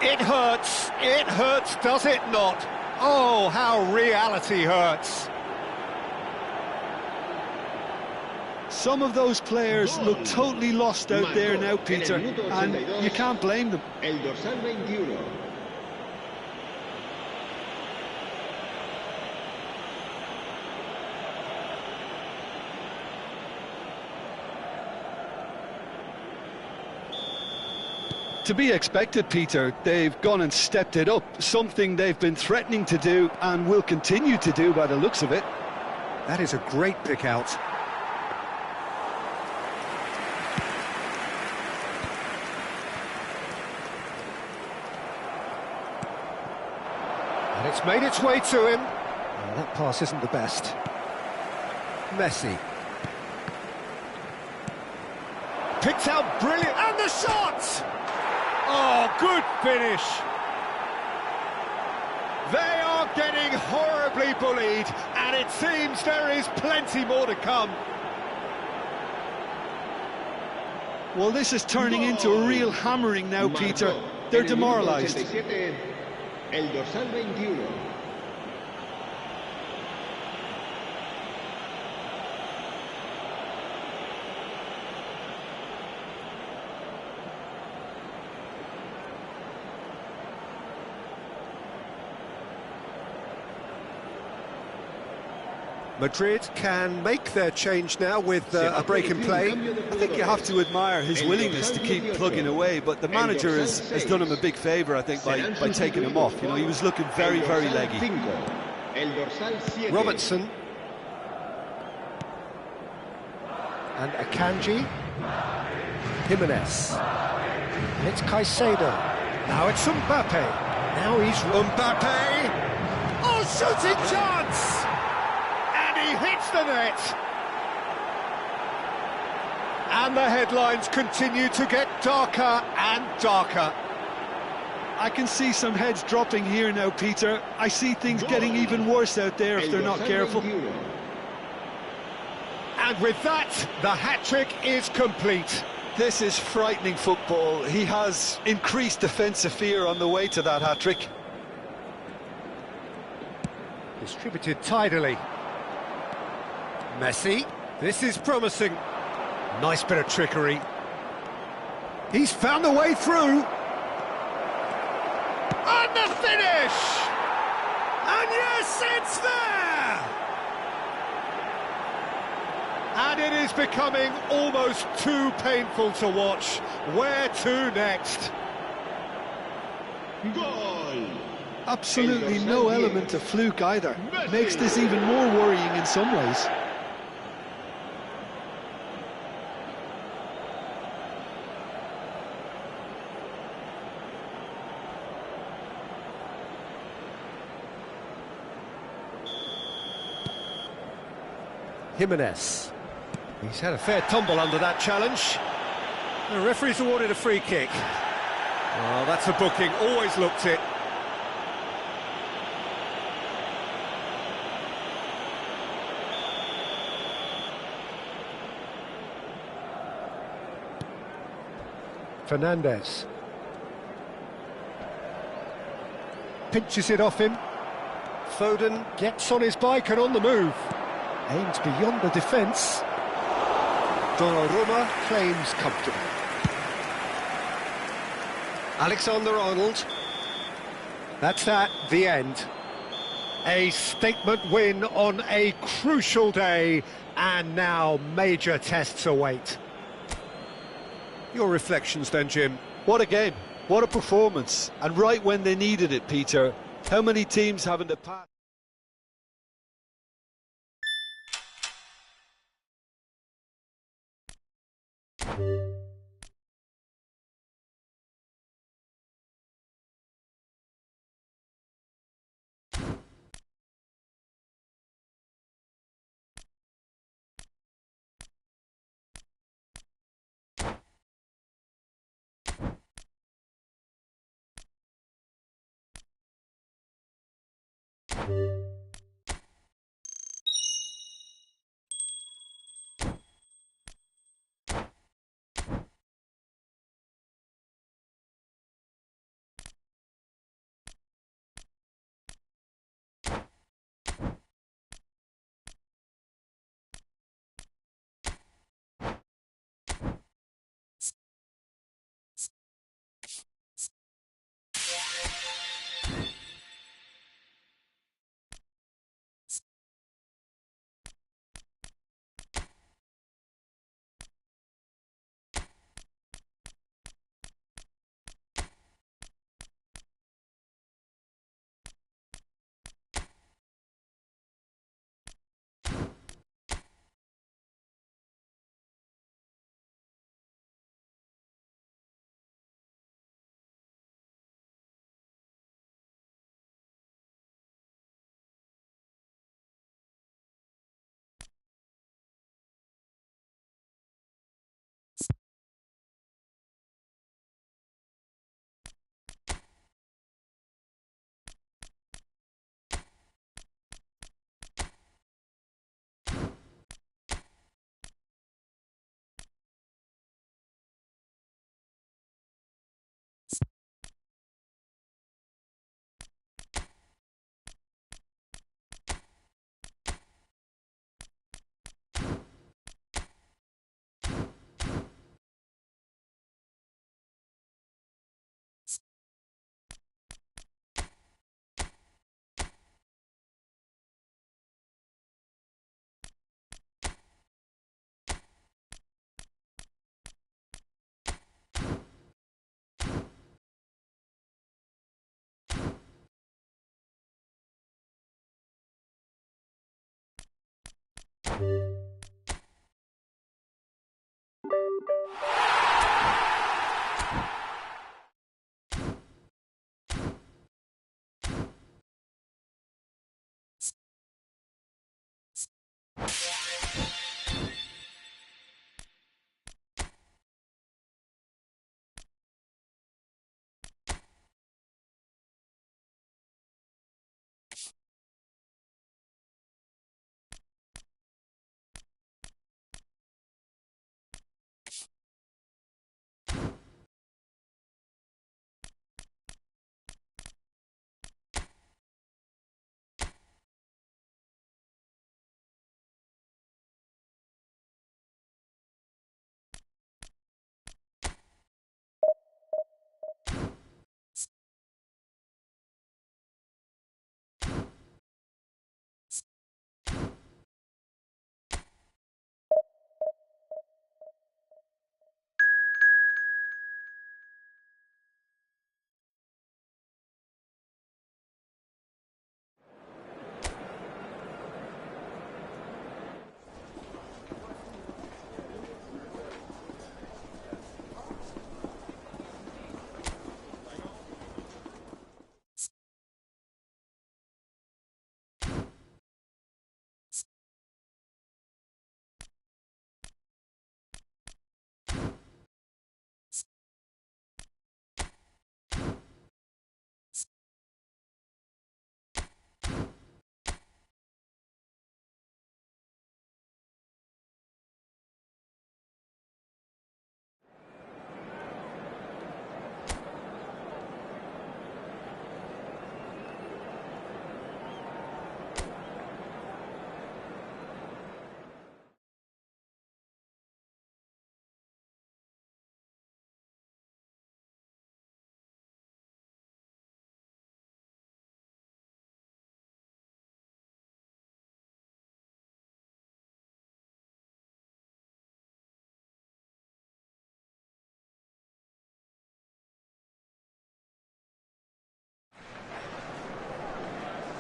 S1: It hurts, does it not? Oh, how reality hurts.
S5: Some of those players look totally lost out there now, Peter, and you can't blame them.
S4: El dorsal 21.
S3: To be expected, Peter. They've gone and stepped it up, something they've been threatening to do and will continue to do by the looks of it.
S1: That is a great pick out. And it's made its way to him. Well, that pass isn't the best. Messi. Picked out brilliant, and the shot! Oh, good finish. They are getting horribly bullied, and it seems there is plenty more to come.
S5: Well, this is turning into a real hammering now, Peter. They're demoralised.
S4: El dorsal 21.
S1: Madrid can make their change now with a break in play.
S5: I think you have to admire his willingness to keep plugging away, but the manager has done him a big favour, I think, by taking him off. You know, he was looking very, very leggy.
S1: Robertson. And Akanji. Jimenez. And it's Caicedo. Now it's Mbappe. Now he's Mbappe. Oh, shooting chance! He hits the net. And the headlines continue to get darker and darker.
S5: I can see some heads dropping here now, Peter. I see things getting even worse out there if they're not careful.
S1: And with that, the hat-trick is complete.
S3: This is frightening football. He has increased defensive fear on the way to that hat-trick.
S1: Distributed tidily. Messi, this is promising. Nice bit of trickery. He's found the way through. And the finish! And yes, it's there! And it is becoming almost too painful to watch. Where to next?
S4: Goal!
S5: Absolutely no element of fluke either. Makes this even more worrying in some ways.
S1: Jimenez. He's had a fair tumble under that challenge. The referee's awarded a free kick. Oh, that's a booking, always looked it. Fernandez. Pinches it off him. Foden gets on his bike and on the move. Aims beyond the defence. Donnarumma claims comfortable. Alexander-Arnold. That's that, the end. A statement win on a crucial day, and now major tests await. Your reflections then, Jim?
S3: What a game, what a performance, and right when they needed it, Peter. How many teams have in the past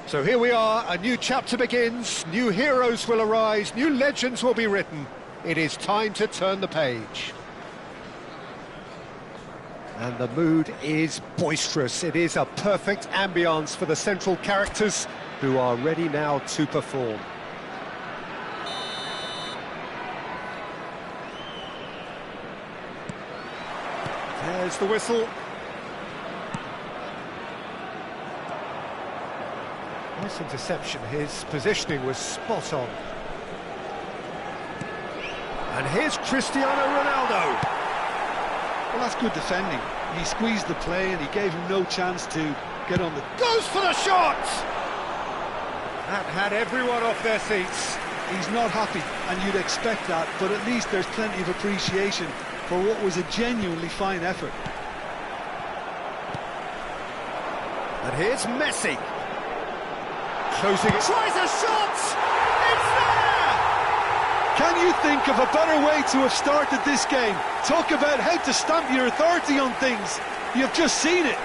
S1: So here we are, a new chapter begins, new heroes will arise, new legends will be written. It is time to turn the page. And the mood is boisterous. It is a perfect ambience for the central characters who are ready now to perform. There's the whistle. Nice interception, his positioning was spot on. And here's Cristiano Ronaldo.
S3: Well, that's good defending. He squeezed the play and he gave him no chance to get on the...
S1: Goes for the shot! That had everyone off their seats.
S3: He's not happy, and you'd expect that, but at least there's plenty of appreciation for what was a genuinely fine effort.
S1: And here's Messi. Closing it. Tries a shot! It's there!
S3: Can you think of a better way to have started this game? Talk about how to stamp your authority on things. You've just seen it.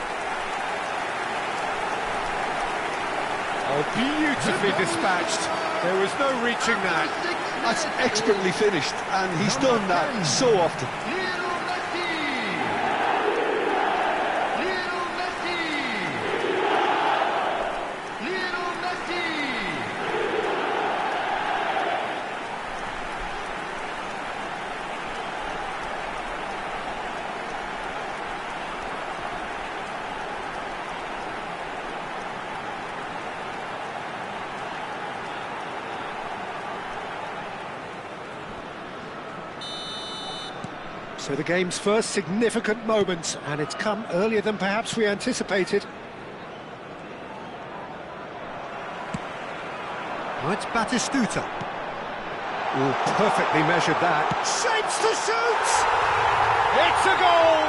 S1: Oh, beautifully dispatched. There was no reaching that.
S3: That's expertly finished, and he's done that so often.
S1: So the game's first significant moment, and it's come earlier than perhaps we anticipated. Oh, it's Batistuta. Oh, perfectly measured that. Shapes to shoot! It's a goal!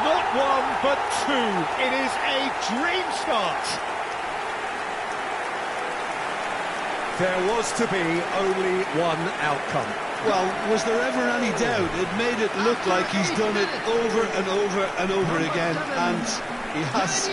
S1: Not one, but two. It is a dream start. There was to be only one outcome.
S3: Well, was there ever any doubt? It made it look like he's done it over and over and over again, and he has.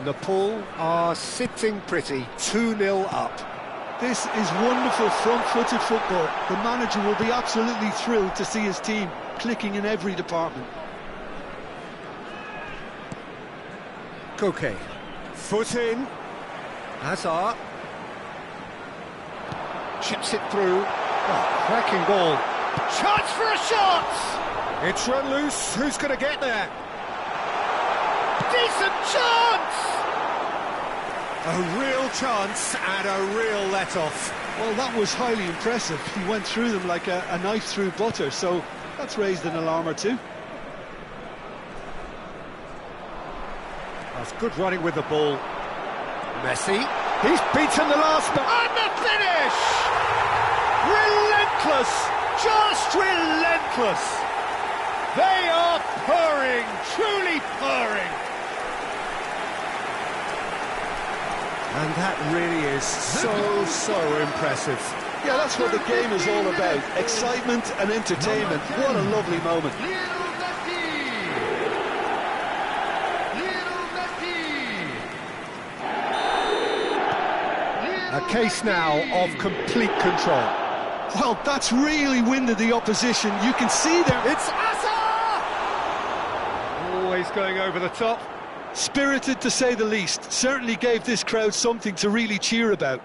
S1: Nepal are sitting pretty, 2-0 up.
S3: This is wonderful front-footed football. The manager will be absolutely thrilled to see his team clicking in every department.
S1: Koke, foot in. Hazard. Chips it through. Oh, cracking ball. Chance for a shot! It's run loose. Who's going to get there? Decent chance! A real chance and a real let-off.
S3: Well, that was highly impressive. He went through them like a knife through butter, so that's raised an alarm or two.
S1: That's good running with the ball. Messi. He's beaten the last man. And the finish! Relentless! Just relentless! They are purring, truly purring. And that really is so impressive.
S3: Yeah, that's what the game is all about. Excitement and entertainment. What a lovely moment.
S1: A case now of complete control.
S3: Well, that's really winded the opposition. You can see there.
S1: It's Asa! Always going over the top.
S3: Spirited, to say the least. Certainly gave this crowd something to really cheer about.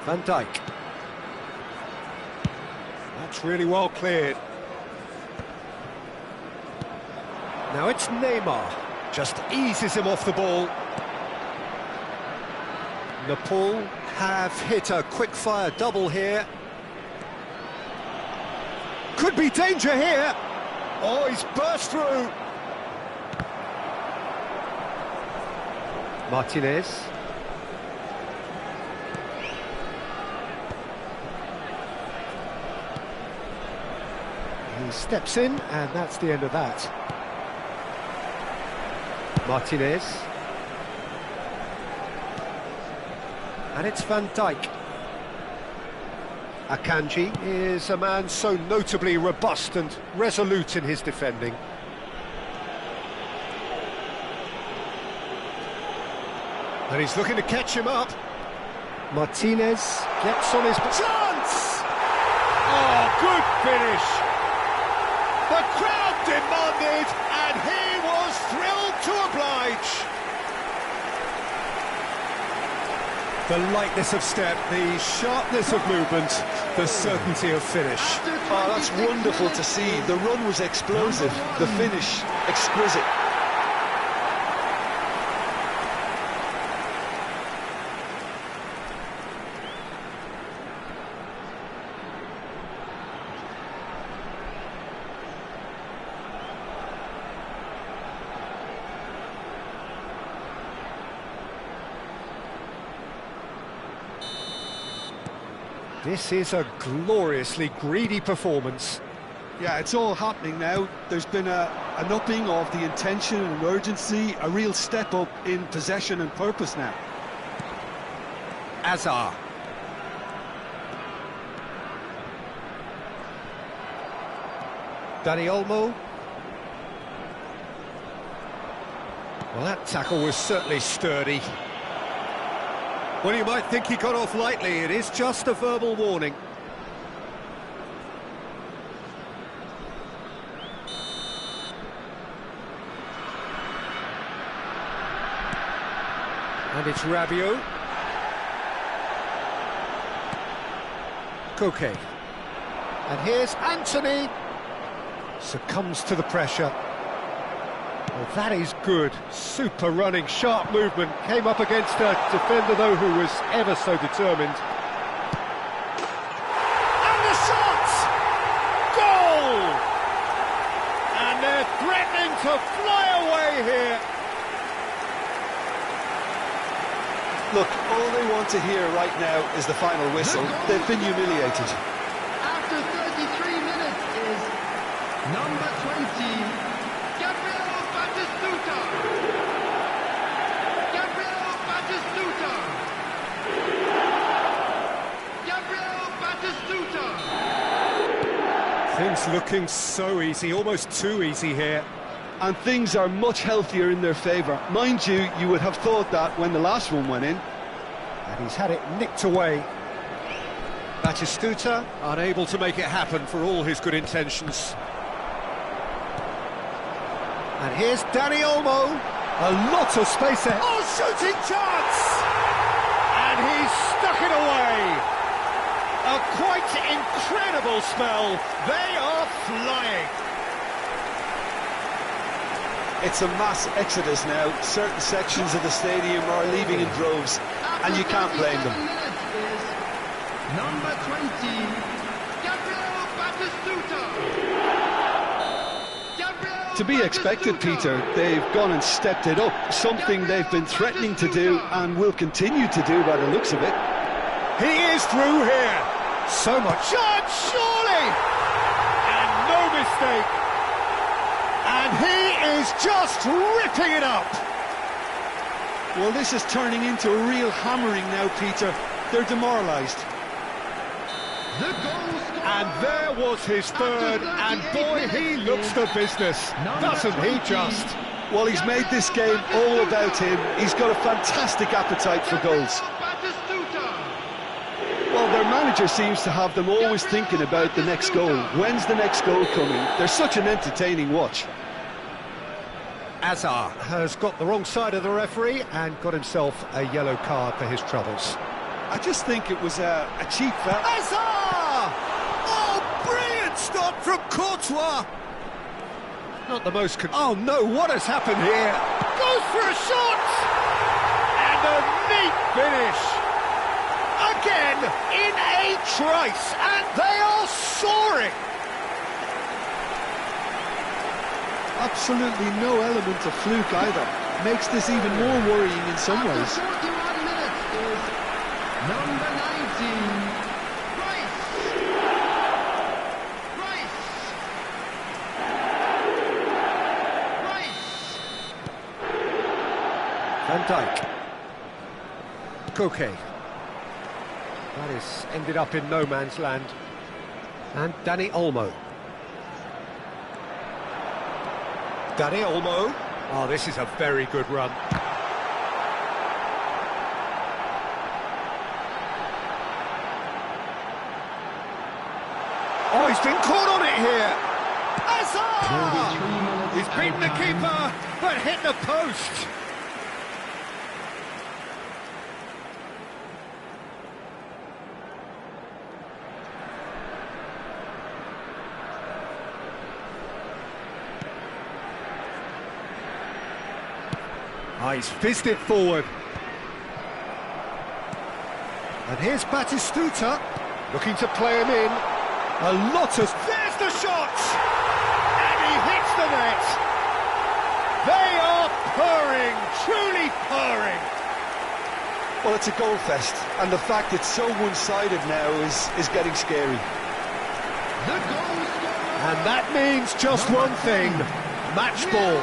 S1: Van Dijk. That's really well cleared. Now it's Neymar. Just eases him off the ball. Nepal have hit a quick-fire double here. Could be danger here. Oh, he's burst through. Martinez. He steps in, and that's the end of that. Martinez. And it's Van Dijk. Akanji is a man so notably robust and resolute in his defending. And he's looking to catch him up. Martinez gets on his... Chance! Oh, good finish! The crowd demanded, and he was thrilled to oblige. The lightness of step, the sharpness of movement, the certainty of finish.
S3: Oh, that's wonderful to see. The run was explosive, the finish exquisite.
S1: This is a gloriously greedy performance.
S3: Yeah, it's all happening now. There's been an upping of the intention and urgency, a real step up in possession and purpose now.
S1: Azar. Dani Olmo. Well, that tackle was certainly sturdy. Well, you might think he got off lightly. It is just a verbal warning. And it's Rabiot. Koke. And here's Anthony. Succumbs to the pressure. Well, that is good. Super running, sharp movement. Came up against a defender, though, who was ever so determined. And the shot! Goal! And they're threatening to fly away here.
S3: Look, all they want to hear right now is the final whistle. They've been humiliated.
S2: After 33 minutes is number 20.
S1: Things looking so easy, almost too easy here.
S3: And things are much healthier in their favour. Mind you, you would have thought that when the last one went in.
S1: And he's had it nicked away. Batistuta unable to make it happen for all his good intentions. And here's Dani Olmo. A lot of space there. Oh, shooting chance! And he's stuck it away. A quite incredible spell. They are flying.
S3: It's a mass exodus now. Certain sections of the stadium are leaving in droves, and you can't blame them.
S2: Number 20, Gabriel Batistuta.
S3: To be expected, Peter. They've gone and stepped it up, something they've been threatening to do and will continue to do by the looks of it.
S1: He is through here. So much shot, surely! And no mistake. And he is just ripping it up.
S3: Well, this is turning into a real hammering now, Peter. They're demoralised.
S1: And there was his third, and boy, he looks the business, doesn't he just?
S3: Well, he's made this game all about him. He's got a fantastic appetite for goals. Well, their manager seems to have them always thinking about the next goal. When's the next goal coming? They're such an entertaining watch.
S1: Azar has got the wrong side of the referee and got himself a yellow card for his troubles.
S3: I just think it was a cheap foul.
S1: Azar! Oh, brilliant stop from Courtois! Not the most... Oh, no, what has happened here? Goes for a shot! And a neat finish! Again, in a trice, and they are soaring!
S3: Absolutely no element of fluke either. Makes this even more worrying in some ways.
S2: 41 minutes is number 19, Rice.
S1: Van Dijk. Koke. That is ended up in no man's land. And Dani Olmo. Dani Olmo. Oh, this is a very good run. Oh, he's been caught on it here. Hazard! He's beaten the keeper, but hit the post. Oh, he's fizzed it forward. And here's Batistuta, looking to play him in. A lot of... There's the shot! And he hits the net! They are purring, truly purring.
S3: Well, it's a goal fest, and the fact it's so one-sided now is getting scary.
S1: And that means just one thing, match ball.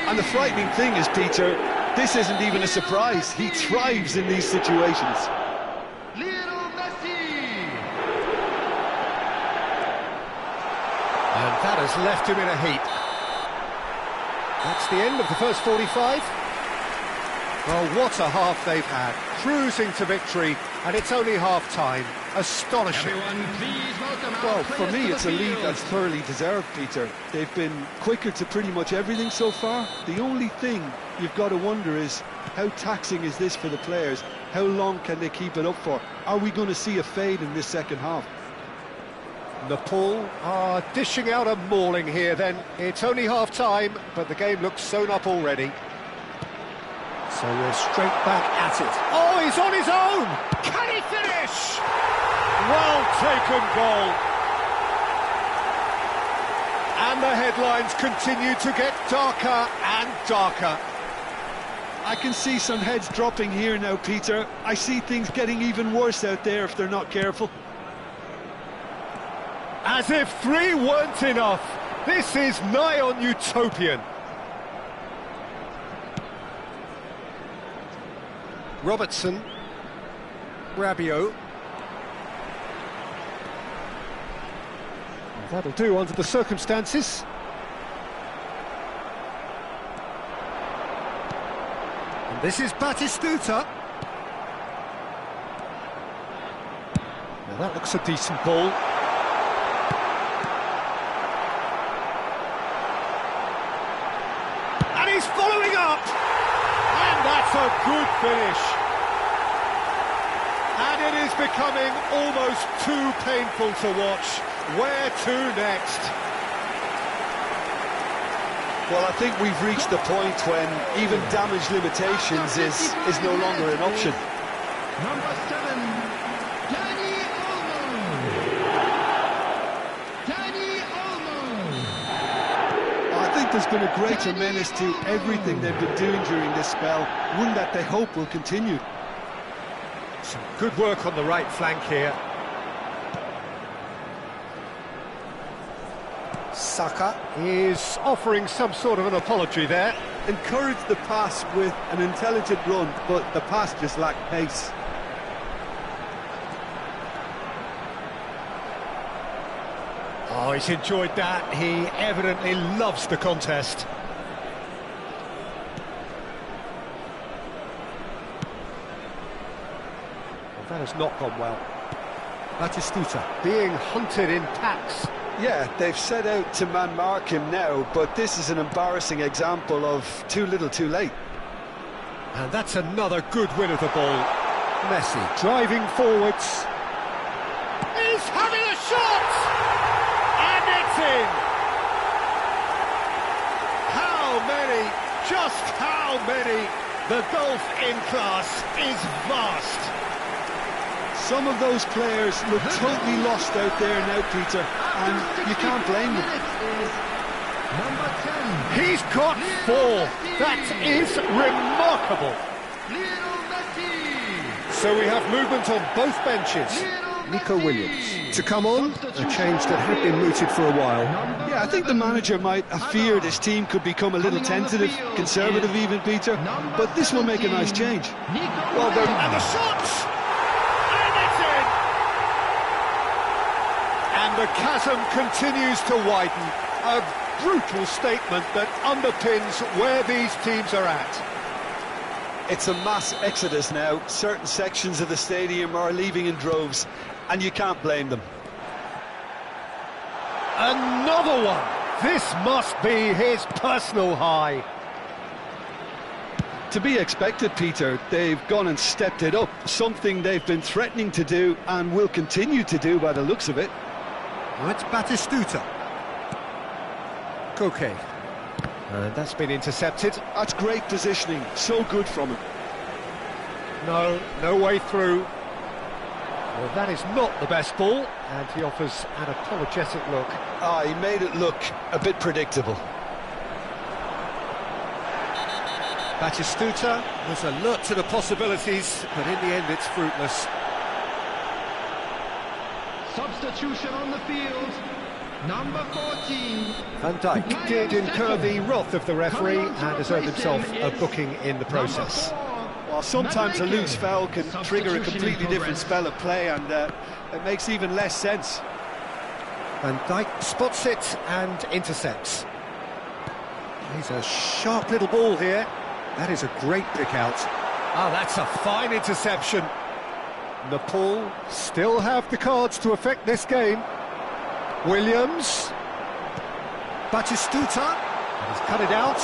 S3: And the frightening thing is, Peter, this isn't even a surprise. He thrives in these situations.
S1: And that has left him in a heap. That's the end of the first 45. Well, what a half they've had. Cruising to victory, and it's only half-time. Astonishing.
S3: Well, for me, it's a lead that's thoroughly deserved, Peter. They've been quicker to pretty much everything so far. The only thing you've got to wonder is, how taxing is this for the players? How long can they keep it up for? Are we going to see a fade in this second half?
S1: Nepal are dishing out a mauling here then. It's only half-time, but the game looks sewn up already. So we're straight back at it. Oh, he's on his own! Can he finish? Well taken goal. And the headlines continue to get darker and darker.
S3: I can see some heads dropping here now, Peter. I see things getting even worse out there if they're not careful.
S1: As if 3 weren't enough. This is nigh on utopian. Robertson. Rabiot. That'll do under the circumstances. And this is Batistuta. Now that looks a decent ball. And he's following up! And that's a good finish. And it is becoming almost too painful to watch. Where to next?
S3: Well, I think we've reached the point when even damage limitations is no longer an option.
S2: Number 7, Danny Olmo.
S3: I think there's been a greater menace to everything they've been doing during this spell, one that they hope will continue.
S1: Some good work on the right flank here. Saka is offering some sort of an apology there.
S3: Encouraged the pass with an intelligent run, but the pass just lacked pace.
S1: Oh, he's enjoyed that. He evidently loves the contest. Well, that has not gone well. Batistuta being hunted in packs.
S3: Yeah, they've set out to man-mark him now, but this is an embarrassing example of too little too late.
S1: And that's another good win of the ball. Messi driving forwards. He's having a shot! And it's in! How many, just how many? The gulf in class is vast.
S3: Some of those players look totally lost out there now, Peter, and you can't blame them.
S2: Number 10.
S1: He's got 4. That is remarkable. So we have movement on both benches. Nico Williams to come on, a change that had been mooted for a while.
S3: Yeah, I think the manager might have feared his team could become a little tentative, conservative even, Peter, but this will make a nice change.
S1: Well done. And the shots! And it's in! And the chasm continues to widen. A brutal statement that underpins where these teams are at.
S3: It's a mass exodus now. Certain sections of the stadium are leaving in droves, and you can't blame them.
S1: Another one This must be his personal high.
S3: To be expected, Peter. They've gone and stepped it up, something they've been threatening to do and will continue to do by the looks of it.
S1: Well, it's Batistuta. Koke. And that's been intercepted.
S3: That's great positioning, so good from him.
S1: No way through. Well, that is not the best ball, and he offers an apologetic look.
S3: He made it look a bit predictable.
S1: Batistuta was alert to the possibilities, but in the end it's fruitless.
S2: Substitution on the field. Number 14.
S1: Van Dijk did incur the wrath of the referee and has earned himself a booking in the process.
S3: Well, sometimes a loose foul can trigger a completely different spell of play, and it makes even less sense.
S1: Van Dijk spots it and intercepts. He's a sharp little ball here. That is a great pick out. Ah, that's a fine interception. Nepal still have the cards to affect this game. Williams. Batistuta. He's cut it out.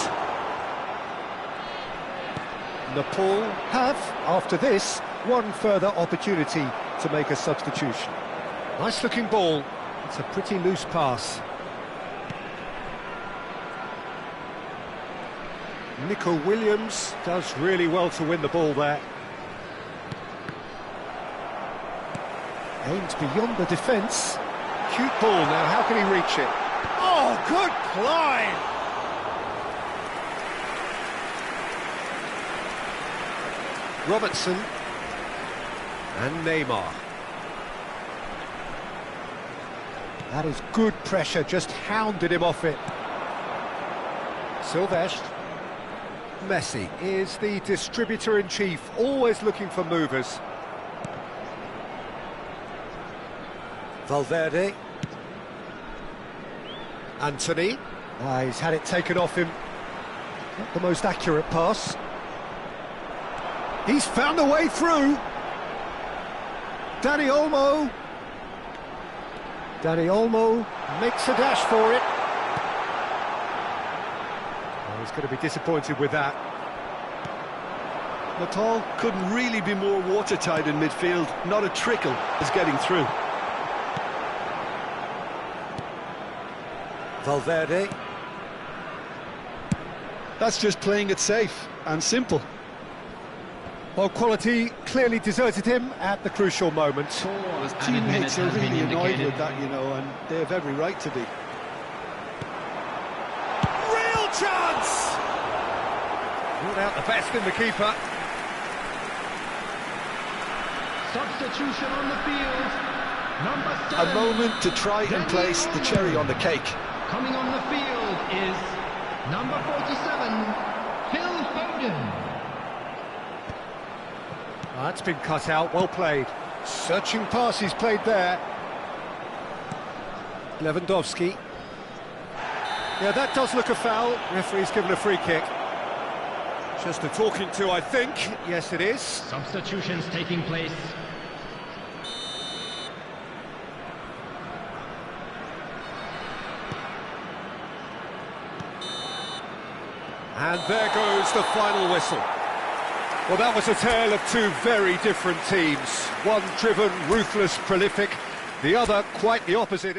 S1: Nepal have, after this, one further opportunity to make a substitution. Nice looking ball. It's a pretty loose pass. Nico Williams does really well to win the ball there. Aimed beyond the defence. Cute ball now, how can he reach it? Oh, good climb! Robertson and Neymar. That is good pressure, just hounded him off it. Silvestre. Messi is the distributor-in-chief, always looking for movers. Valverde. Anthony. He's had it taken off him. Not the most accurate pass. He's found a way through. Dani Olmo. Dani Olmo makes a dash for it. Oh, he's going to be disappointed with that.
S3: Natal couldn't really be more watertight in midfield. Not a trickle is getting through.
S1: Valverde.
S3: That's just playing it safe and simple.
S1: Well, quality clearly deserted him at the crucial moment.
S3: His teammates are really annoyed with that, you know, and they have every right to be.
S1: Real chance! Ruled out the best in the keeper.
S2: Substitution on the field. Number 7.
S3: A moment to try and place the cherry on the cake.
S2: Coming on the field is number 47, Phil Foden.
S1: That's been cut out, well played. Searching pass he's played there. Lewandowski. Yeah, that does look a foul. Referee's given a free kick. Just a talking to, I think. Yes, it is.
S2: Substitutions taking place.
S1: And there goes the final whistle. Well, that was a tale of two very different teams. One driven, ruthless, prolific. The other quite the opposite.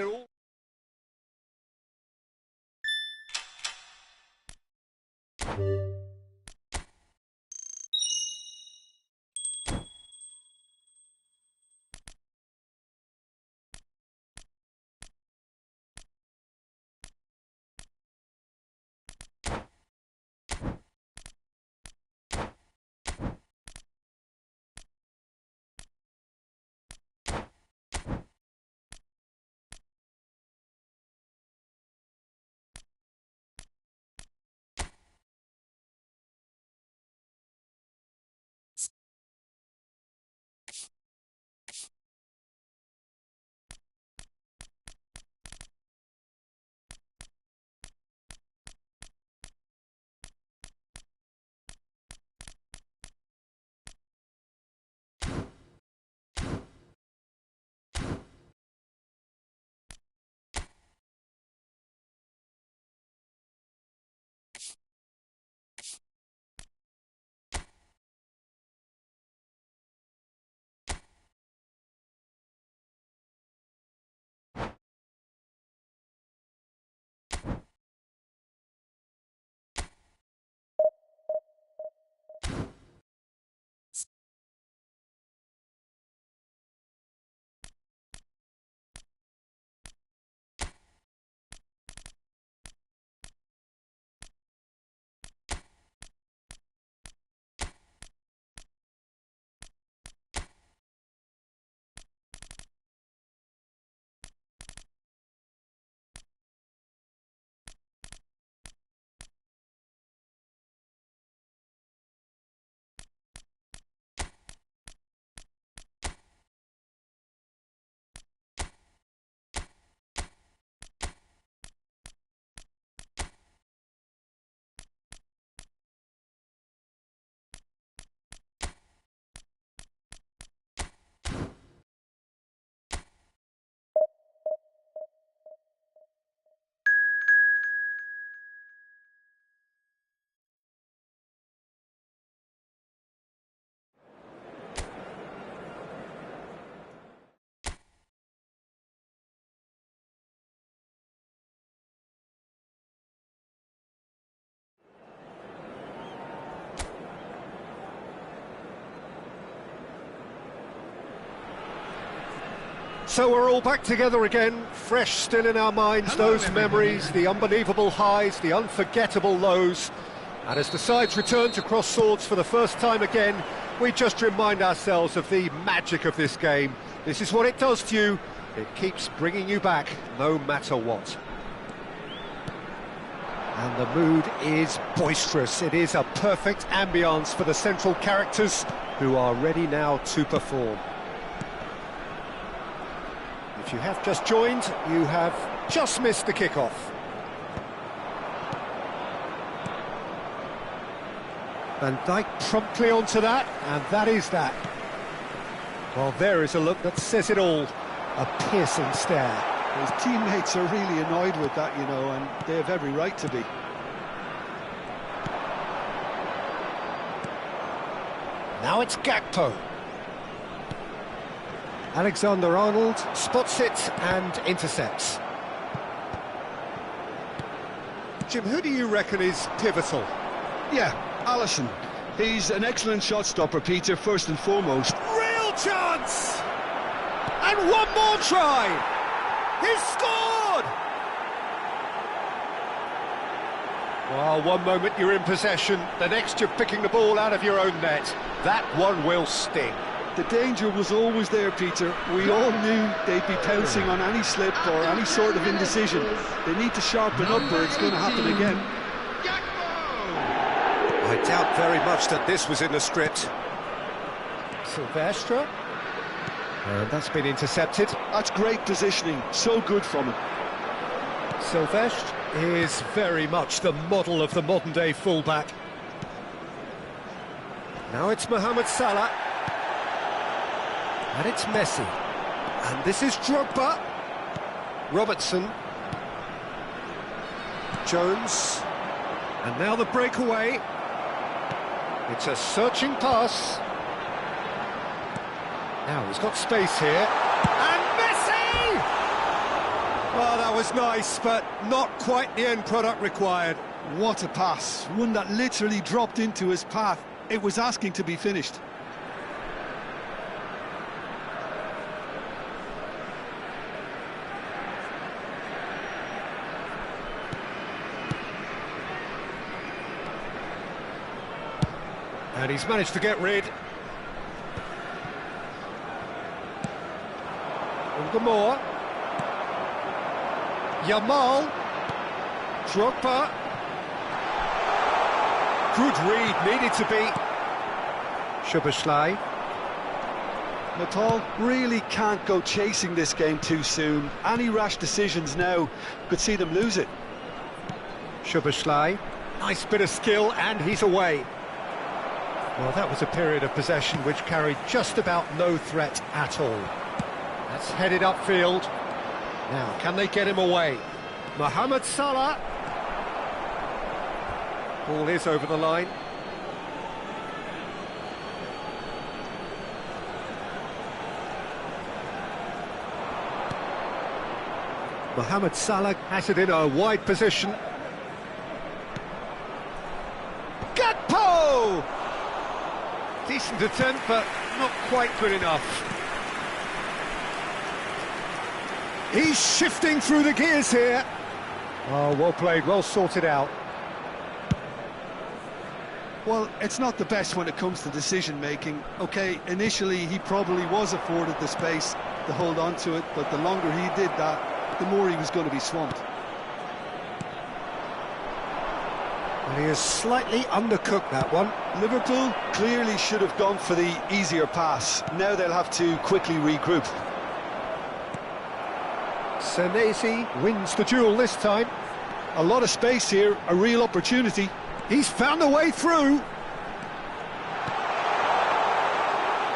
S1: So we're all back together again, fresh still in our minds,
S2: Hello,
S1: those
S2: everybody.
S1: memories, the unbelievable highs, the unforgettable lows. And as the sides return to cross swords for the first time again, we just remind ourselves of the magic of this game. This is what it does to you. It keeps bringing you back, no matter what. And the mood is boisterous. It is a perfect ambience for the central characters who are ready now to perform. If you have just joined, you have just missed the kickoff. Van Dijk promptly onto that, and that is that. Well, there is a look that says it all. A piercing stare.
S3: His teammates are really annoyed with that, you know, and they have every right to be.
S1: Now it's Gakpo. Alexander-Arnold spots it and intercepts. Jim, who do you reckon is pivotal?
S3: Yeah, Alisson. He's an excellent shot stopper, Peter, first and foremost.
S1: Real chance! And one more try! He's scored! Well, one moment you're in possession, the next you're picking the ball out of your own net. That one will sting.
S3: The danger was always there, Peter. We all knew they'd be pouncing on any slip or any sort of indecision. They need to sharpen up or it's going to happen again.
S1: I doubt very much that this was in the script. Silvestre. And that's been intercepted.
S3: That's great positioning. So good from him.
S1: Silvestre is very much the model of the modern-day fullback. Now it's Mohamed Salah. And it's Messi. And this is Drogba. Robertson. Jones. And now the breakaway. It's a searching pass. Now he's got space here. And Messi! Well, that was nice, but not quite the end product required.
S3: What a pass. One that literally dropped into his path. It was asking to be finished.
S1: And he's managed to get rid. Gamor. Yamal. Drogba. Good read, needed to be. Szoboszlai.
S3: Natal really can't go chasing this game too soon. Any rash decisions now could see them lose it.
S1: Szoboszlai. Nice bit of skill, and he's away. Well, that was a period of possession which carried just about no threat at all. That's headed upfield. Now, can they get him away? Mohamed Salah. Ball is over the line. Mohamed Salah has it in a wide position. Gakpo! Decent attempt, but not quite good enough. He's shifting through the gears here. Oh, well played, well sorted out.
S3: Well, it's not the best when it comes to decision-making. OK, initially he probably was afforded the space to hold on to it, but the longer he did that, the more he was going to be swamped.
S1: And he has slightly undercooked that one.
S3: Liverpool clearly should have gone for the easier pass. Now they'll have to quickly regroup.
S1: Senesi wins the duel this time.
S3: A lot of space here, a real opportunity.
S1: He's found a way through.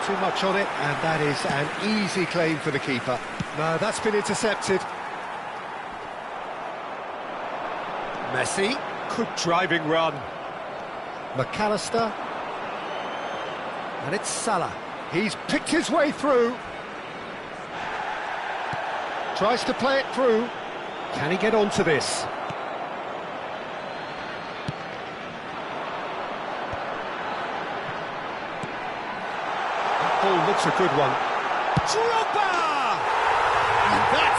S1: Too much on it, and that is an easy claim for the keeper. No, that's been intercepted. Messi, good driving run. McAllister. And it's Salah. He's picked his way through. Tries to play it through. Can he get onto this? That ball looks a good one. Drogba!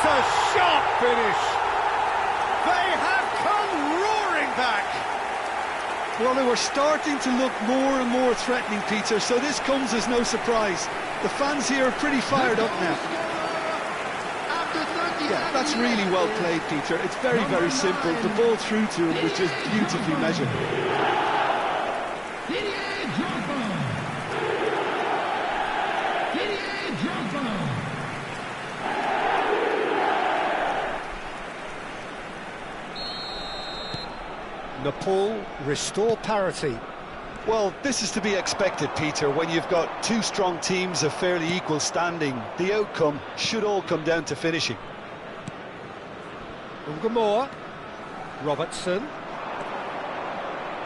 S1: It's a sharp finish. They have come roaring back.
S3: Well, they were starting to look more and more threatening, Peter, so this comes as no surprise. The fans here are pretty fired up now. Yeah, that's really well played, Peter. It's very, very simple. The ball through to him was just beautifully measured.
S1: Nepal restore parity.
S3: Well, this is to be expected, Peter, when you've got two strong teams of fairly equal standing. The outcome should all come down to finishing.
S1: Ungamoa, Robertson,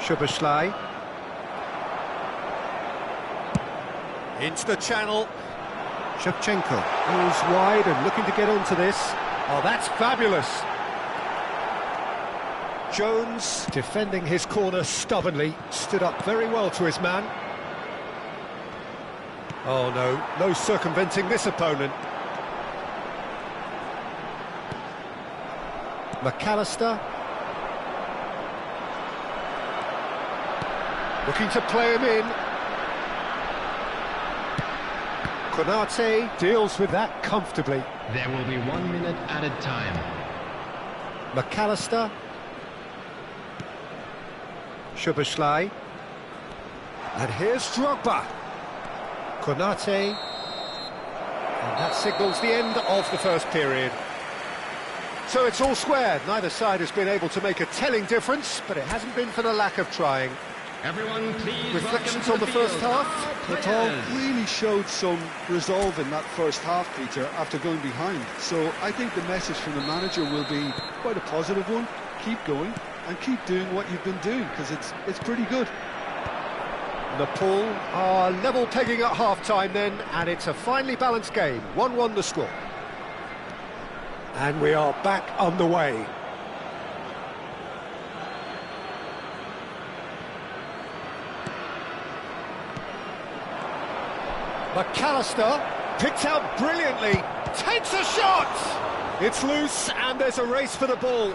S1: Shubaslai, into the channel. Shevchenko goes wide and looking to get onto this. Oh, that's fabulous. Jones, defending his corner stubbornly, stood up very well to his man. Oh no circumventing this opponent. McAllister, looking to play him in. Konate deals with that comfortably.
S2: There will be 1 minute added time.
S1: McAllister, Shubaslai, and here's Drogba. Konate, and that signals the end of the first period. So it's all square. Neither side has been able to make a telling difference, but it hasn't been for the lack of trying.
S2: Everyone, please.
S1: Reflections on the first half?
S3: Nepal really showed some resolve in that first half, Peter, after going behind. So I think the message from the manager will be quite a positive one. Keep going and keep doing what you've been doing, because it's pretty good.
S1: Nepal are level pegging at half-time then, and it's a finely balanced game. 1-1 the score. And we are back underway. McAllister picked out brilliantly, takes a shot! It's loose and there's a race for the ball.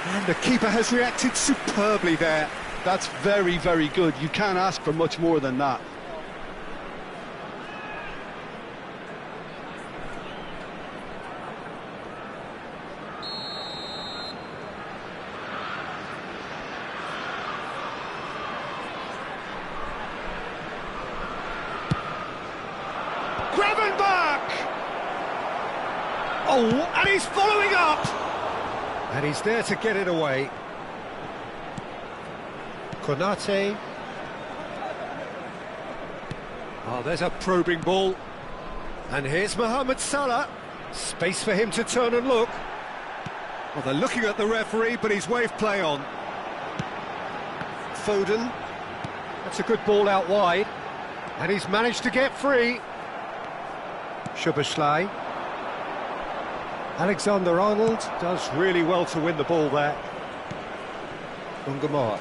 S1: And the keeper has reacted superbly there.
S3: That's very, very good. You can't ask for much more than that.
S1: Oh, and he's following up! And he's there to get it away. Konate. Oh, there's a probing ball. And here's Mohamed Salah. Space for him to turn and look. Well, they're looking at the referee, but he's waved play on. Foden. That's a good ball out wide. And he's managed to get free. Shubaslai. Alexander-Arnold does really well to win the ball there. Ungamoa.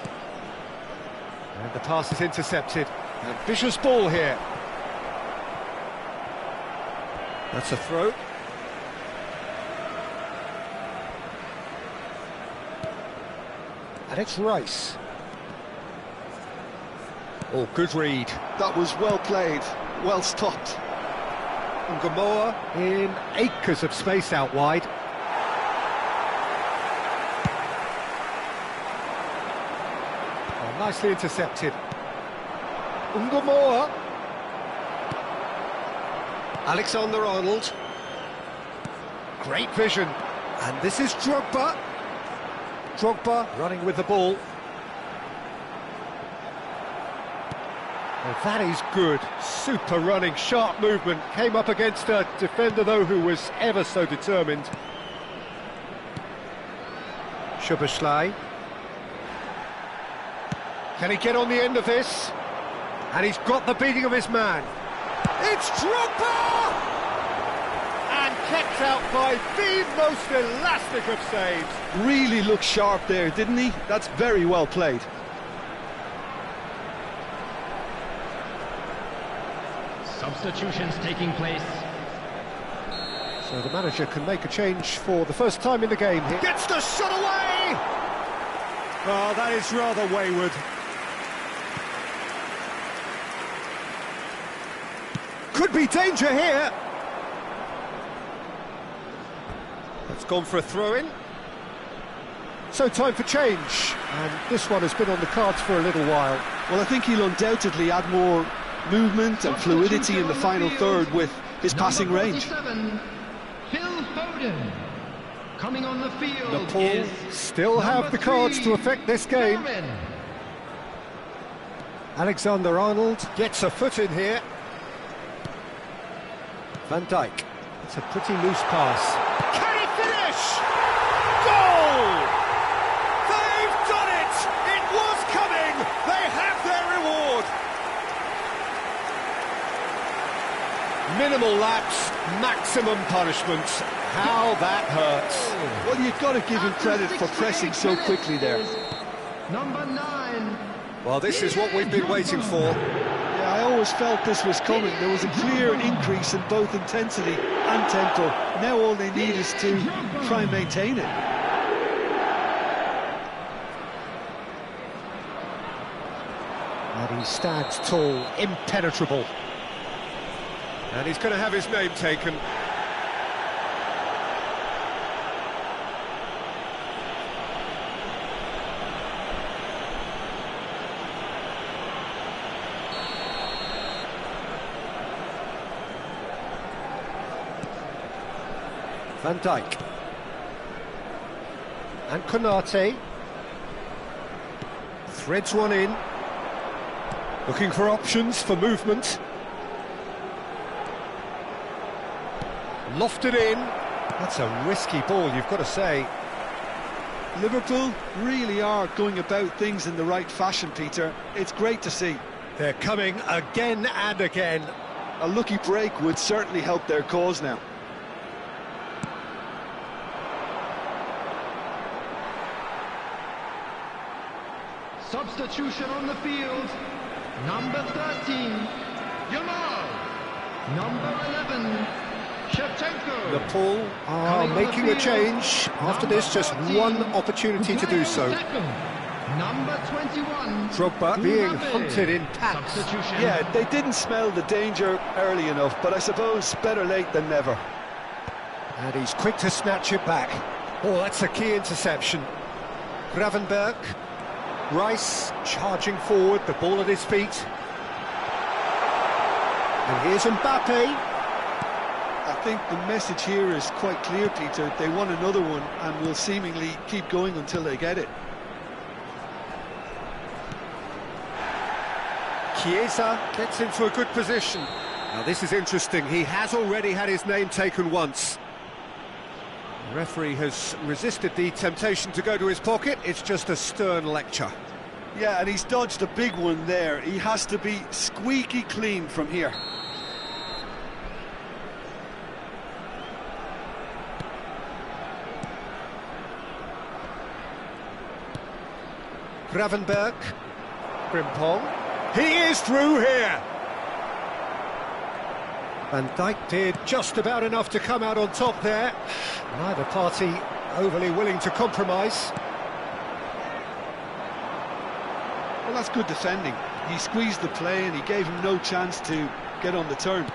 S1: And the pass is intercepted. And vicious ball here. That's a throw. And it's Rice. Oh, good read.
S3: That was well played, well stopped.
S1: Ungamoa in acres of space out wide. Oh, nicely intercepted. Ungamoa. Alexander-Arnold. Great vision. And this is Drogba. Drogba running with the ball. Well, that is good. Super running, sharp movement. Came up against a defender, though, who was ever so determined. Shubaslai. Can he get on the end of this? And he's got the beating of his man. It's Drogba! And kept out by the most elastic of saves.
S3: Really looked sharp there, didn't he? That's very well played.
S2: Substitutions taking place.
S1: So the manager can make a change for the first time in the game. He gets the shot away! Oh, that is rather wayward. Could be danger here. It's gone for a throw-in. So time for change, and this one has been on the cards for a little while.
S3: Well, I think he'll undoubtedly add more movement and fluidity in the final third with his passing range.
S2: Phil Foden. Coming on the field.
S1: Nepal still have the cards to affect this game. Alexander-Arnold gets a foot in here. Van Dijk. It's a pretty loose pass. Can he finish? Goal! They've done it! It was coming! They have their reward! Minimal lapse, maximum punishment. How that hurts.
S3: Well, you've got to give him credit for pressing so quickly there.
S2: Number 9.
S1: Well, this is what we've been waiting for.
S3: Yeah, I always felt this was coming. There was a clear increase in both intensity and tempo. Now all they need is to try and maintain it.
S1: And he stands tall, impenetrable. And he's going to have his name taken. Van Dijk. And Konate. Threads one in. Looking for options for movement. Lofted in. That's a risky ball, you've got to say.
S3: Liverpool really are going about things in the right fashion, Peter. It's great to see.
S1: They're coming again and again.
S3: A lucky break would certainly help their cause now.
S2: Substitution on the field. Number 13, Yamal. Number 11, Shevchenko.
S1: Nepal are making a change. After this, just one opportunity to do so.
S2: Number 21,
S1: Drogba being hunted in packs.
S3: Yeah, they didn't smell the danger early enough, but I suppose better late than never.
S1: And he's quick to snatch it back. Oh, that's a key interception. Gravenberg. Rice charging forward, the ball at his feet. And here's Mbappe.
S3: I think the message here is quite clear, Peter. They want another one and will seemingly keep going until they get it.
S1: Chiesa gets into a good position. Now this is interesting, he has already had his name taken once. The referee has resisted the temptation to go to his pocket. It's just a stern lecture.
S3: Yeah, and he's dodged a big one there. He has to be squeaky clean from here.
S1: Gravenberg. Frimpong. He is through here. Van Dijk did just about enough to come out on top there. Neither party overly willing to compromise.
S3: Well, that's good defending. He squeezed the play and he gave him no chance to get on the turn.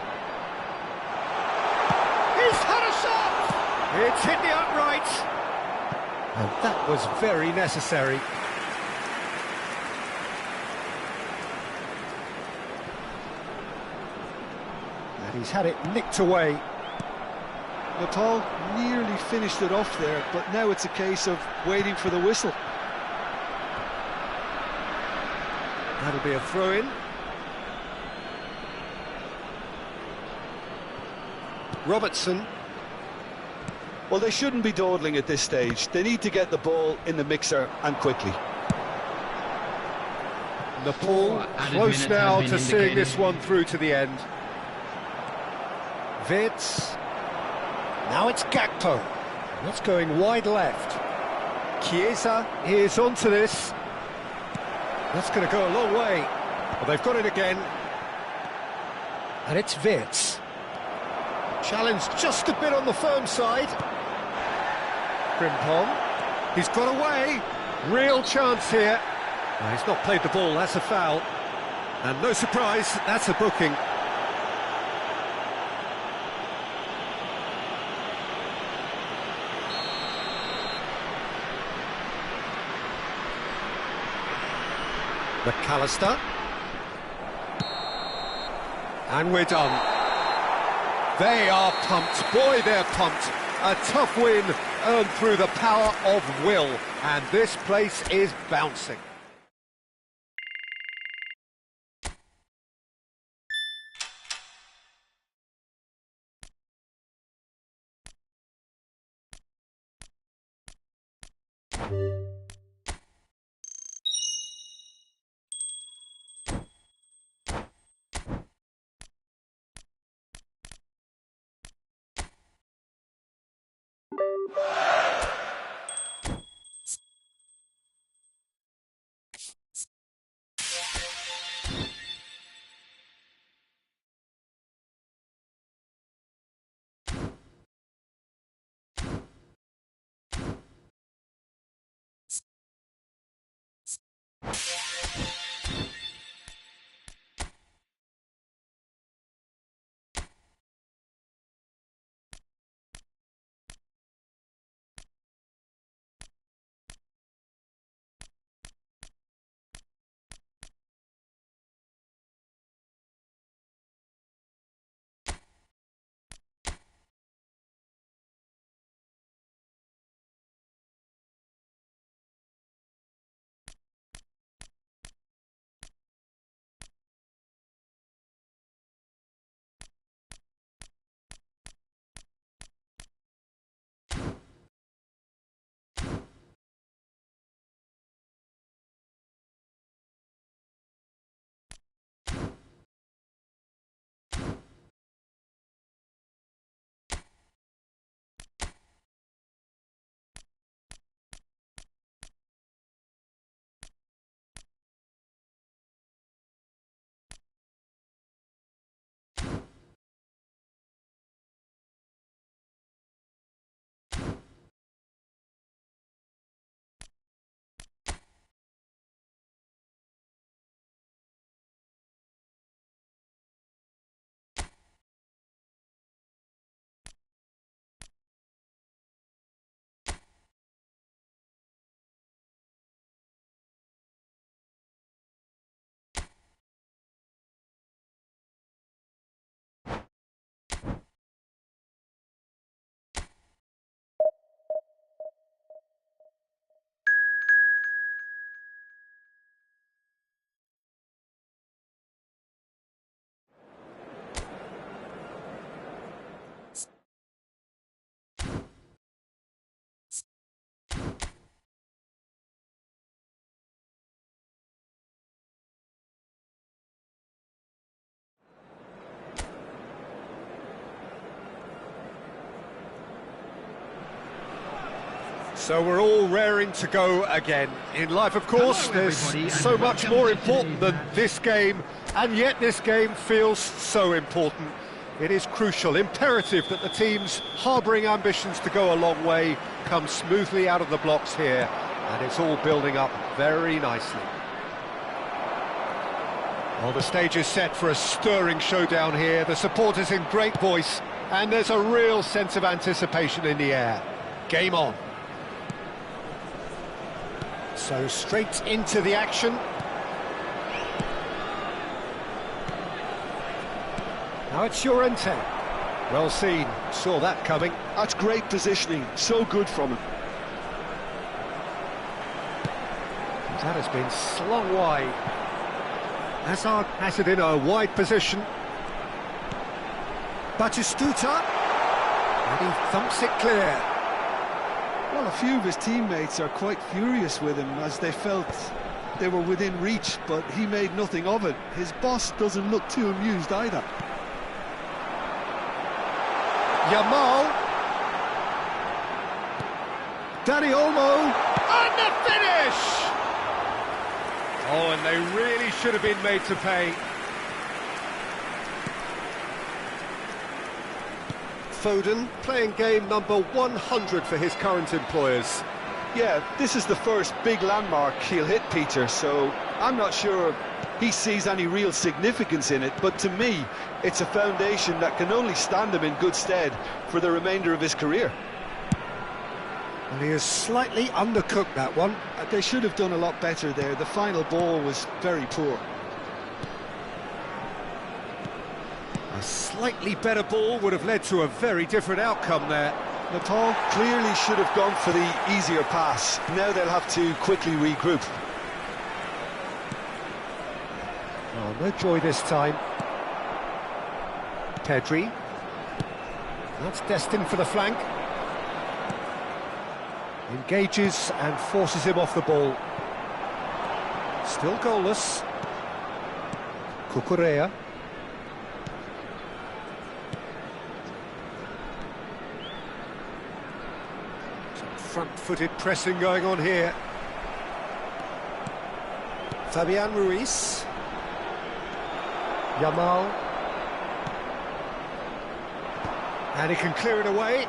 S1: He's had a shot! It's hit the upright. And that was very necessary. He's had it nicked away.
S3: Nepal nearly finished it off there, but now it's a case of waiting for the whistle.
S1: That'll be a throw-in. Robertson.
S3: Well, they shouldn't be dawdling at this stage. They need to get the ball in the mixer and quickly.
S1: Nepal close now to seeing this one through to the end. Vitz. Now it's Gakpo. That's going wide left. Chiesa is onto this. That's going to go a long way. Well, they've got it again. And it's Vitz. Challenge just a bit on the firm side. Frimpong, he's got away. Real chance here. Well, he's not played the ball, that's a foul. And no surprise, that's a booking. McAllister. And we're done. They are pumped. Boy, they're pumped. A tough win earned through the power of will. And this place is bouncing. So we're all raring to go again. In life, of course, there's so much more important than this game, and yet this game feels so important. It is crucial, imperative that the teams harbouring ambitions to go a long way come smoothly out of the blocks here, and it's all building up very nicely. Well, the stage is set for a stirring showdown here. The supporters in great voice, and there's a real sense of anticipation in the air. Game on. So straight into the action. Now it's Llorente. Well seen, saw that coming.
S3: That's great positioning, so good from him.
S1: That has been slung wide. Hazard has it in a wide position. Batistuta, and he thumps it clear.
S3: Well, a few of his teammates are quite furious with him as they felt they were within reach, but he made nothing of it. His boss doesn't look too amused either.
S1: Yamal. Dani Olmo. And the finish! Oh, and they really should have been made to pay. Foden, playing game number 100 for his current employers.
S3: Yeah, this is the first big landmark he'll hit, Peter, so I'm not sure he sees any real significance in it, but to me, it's a foundation that can only stand him in good stead for the remainder of his career.
S1: And he has slightly undercooked that one.
S3: They should have done a lot better there. The final ball was very poor.
S1: A slightly better ball would have led to a very different outcome there.
S3: Nepal clearly should have gone for the easier pass. Now they'll have to quickly regroup.
S1: Oh, no joy this time. Pedri. That's destined for the flank. Engages and forces him off the ball. Still goalless. Cucurella. Front-footed pressing going on here. Fabian Ruiz. Yamal. And he can clear it away.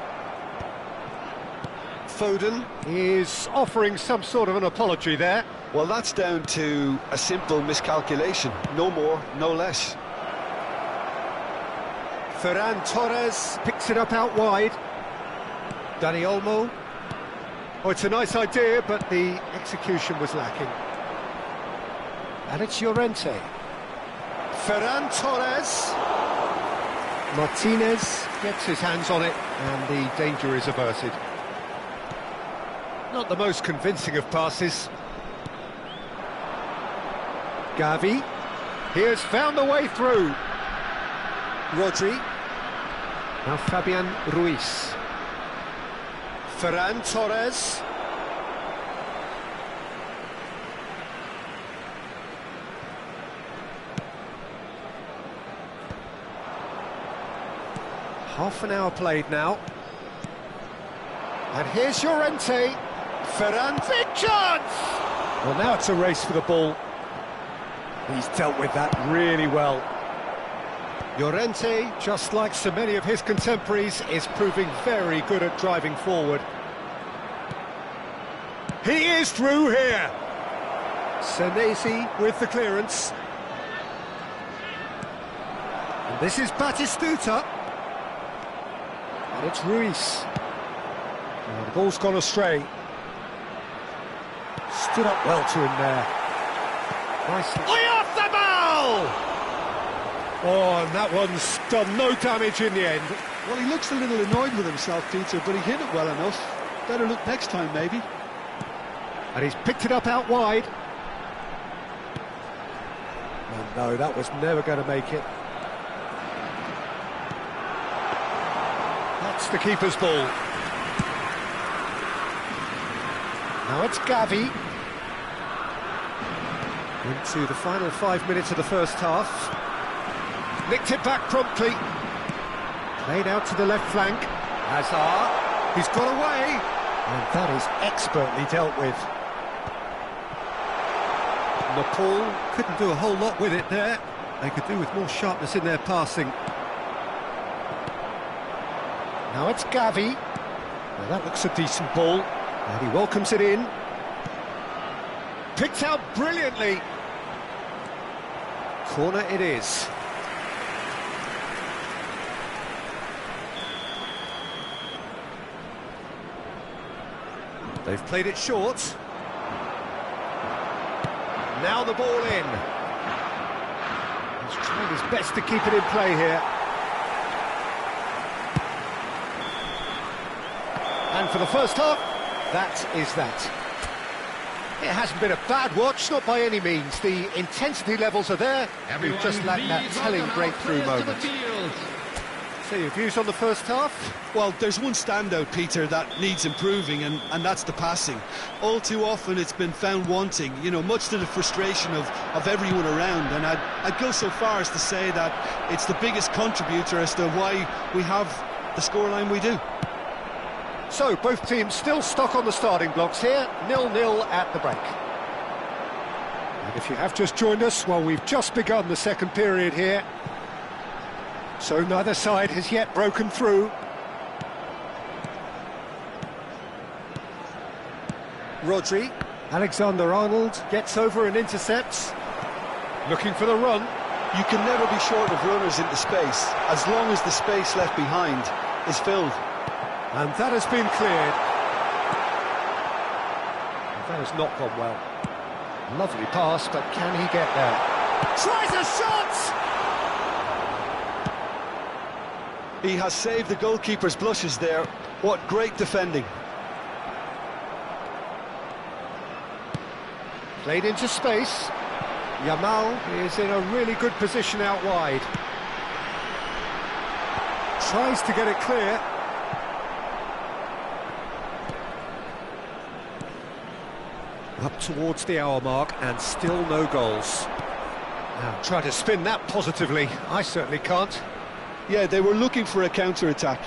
S1: Foden is offering some sort of an apology there.
S3: Well, that's down to a simple miscalculation. No more, no less.
S1: Ferran Torres picks it up out wide. Dani Olmo. Oh, it's a nice idea, but the execution was lacking. And it's Llorente. Ferran Torres. Martinez gets his hands on it, and the danger is averted. Not the most convincing of passes. Gavi. He has found the way through. Rodri. Now Fabian Ruiz. Ferran Torres. Half an hour played now. And here's Llorente. Ferran, big chance! Well, now it's a race for the ball. He's dealt with that really well. Llorente, just like so many of his contemporaries, is proving very good at driving forward. He is through here. Senesi with the clearance. And this is Batistuta. And it's Ruiz. Oh, the ball's gone astray. Stood up well to him there. Nicely. Off the ball! Oh, and that one's done no damage in the end.
S3: Well, he looks a little annoyed with himself, Peter, but he hit it well enough. Better look next time, maybe.
S1: And he's picked it up out wide. Oh, no, that was never going to make it. That's the keeper's ball. Now it's Gavi. Into the final 5 minutes of the first half. Nicked it back promptly. Played out to the left flank. Hazard. He's got away. And that is expertly dealt with. Nepal couldn't do a whole lot with it there. They could do with more sharpness in their passing. Now it's Gavi. Now that looks a decent ball. And he welcomes it in. Picked out brilliantly. Corner it is. They've played it short. Now the ball in. He's trying his best to keep it in play here. And for the first half, that is that. It hasn't been a bad watch, not by any means. The intensity levels are there. We've just lacked that telling breakthrough moment. So your views on the first half?
S3: Well, there's one standout, Peter, that needs improving, and that's the passing. All too often it's been found wanting, you know, much to the frustration of everyone around. And I'd go so far as to say that it's the biggest contributor as to why we have the scoreline we do.
S1: So, both teams still stuck on the starting blocks here, 0-0 at the break. And if you have just joined us, well, we've just begun the second period here. So neither side has yet broken through. Rodri. Alexander-Arnold gets over and intercepts. Looking for the run.
S5: You can never be short of runners into space, as long as the space left behind is filled.
S1: And that has been cleared. That has not gone well. Lovely pass, but can he get there? Tries a shot!
S5: He has saved the goalkeeper's blushes there. What great defending.
S1: Played into space. Yamal is in a really good position out wide. Tries to get it clear. Up towards the hour mark and still no goals. Now try to spin that positively. I certainly can't.
S5: Yeah, they were looking for a counter-attack.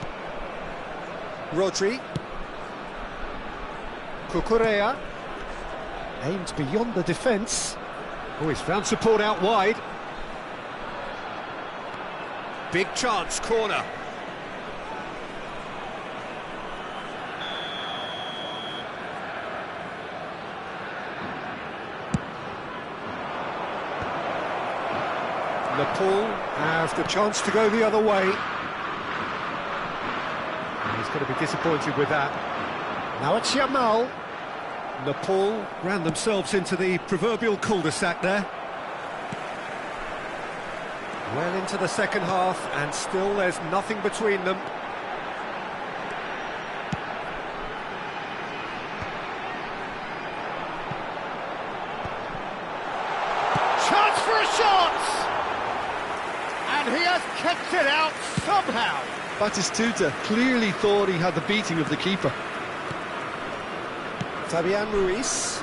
S1: Rodri. Cucurella. Aimed beyond the defence. Oh, he's found support out wide. Big chance, corner. Liverpool have the chance to go the other way. And he's going to be disappointed with that. Now it's Yamal. Liverpool ran themselves into the proverbial cul-de-sac there. Well into the second half, and still there's nothing between them. Chance for a shot! And he has kept it out somehow.
S5: Batistuta clearly thought he had the beating of the keeper.
S1: Fabian Ruiz.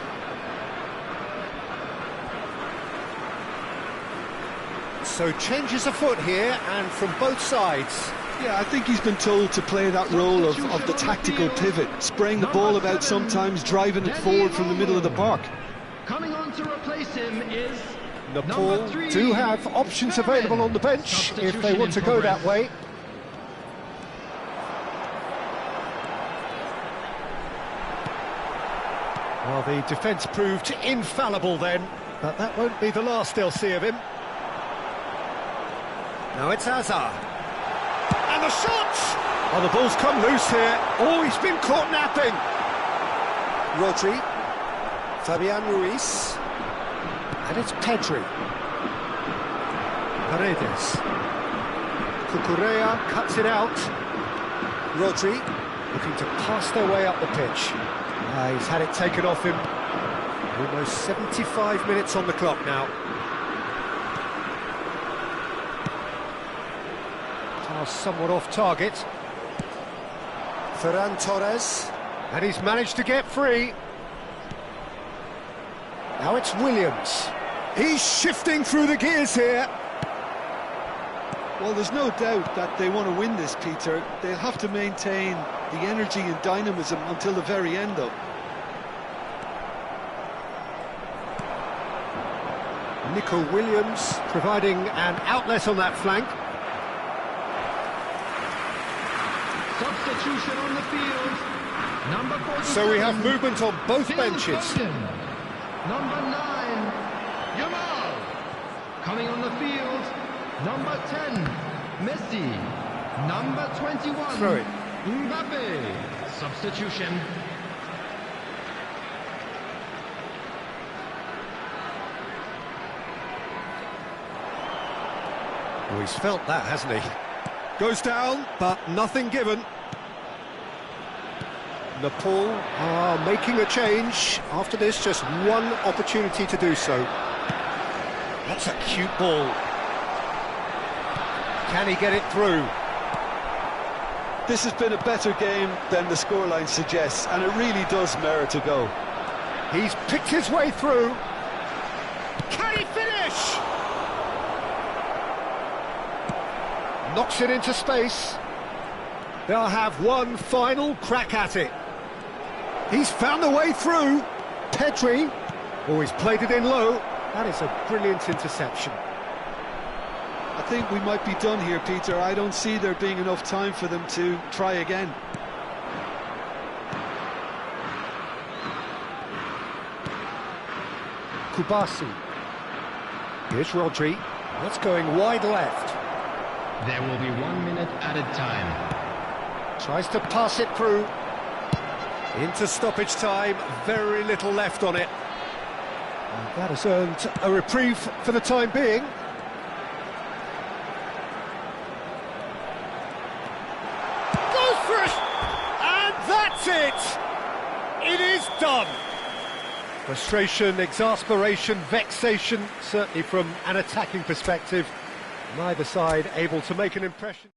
S1: So changes afoot here, and from both sides.
S5: Yeah, I think he's been told to play that role of the tactical pivot, spraying the ball about sometimes, driving it forward from the middle of the park.
S2: Coming on to replace him is
S1: Liverpool do have options available on the bench if they want to go that way. Well, the defence proved infallible then, but that won't be the last they'll see of him. Now it's Hazard. And the shot! Oh, the ball's come loose here. Oh, he's been caught napping. Rodri. Fabian Ruiz. And it's Pedri. Paredes. Cucurella cuts it out. Rodri looking to pass their way up the pitch. He's had it taken off him. Almost 75 minutes on the clock now. Pass somewhat off target. Ferran Torres. And he's managed to get free. Now it's Williams. He's shifting through the gears here.
S5: Well, there's no doubt that they want to win this, Peter. They'll have to maintain the energy and dynamism until the very end, though.
S1: Nico Williams providing an outlet on that flank.
S2: substitution on the field. Number 47.
S1: So we have movement on both
S2: Phil
S1: benches.
S2: Foden. Number 9, Yamal. Coming on the field, number 10, Messi. Number 21,
S1: Throw it.
S2: Mbappe. Substitution.
S1: Oh, he's felt that, hasn't he? Goes down, but nothing given. Nepal are making a change. After this, just one opportunity to do so. That's a cute ball. Can he get it through?
S5: This has been a better game than the scoreline suggests, and it really does merit a go.
S1: He's picked his way through. Can he finish? Knocks it into space. They'll have one final crack at it. He's found a way through. Pedri. Oh, he's played it in low. That is a brilliant interception.
S5: I think we might be done here, Peter. I don't see there being enough time for them to try again.
S1: Kubasi. Here's Rodri. That's going wide left.
S2: There will be 1 minute added time.
S1: Tries to pass it through. Into stoppage time, very little left on it. And that has earned a reprieve for the time being. Goes for it! And that's it! It is done! Frustration, exasperation, vexation, certainly from an attacking perspective. Neither side able to make an impression.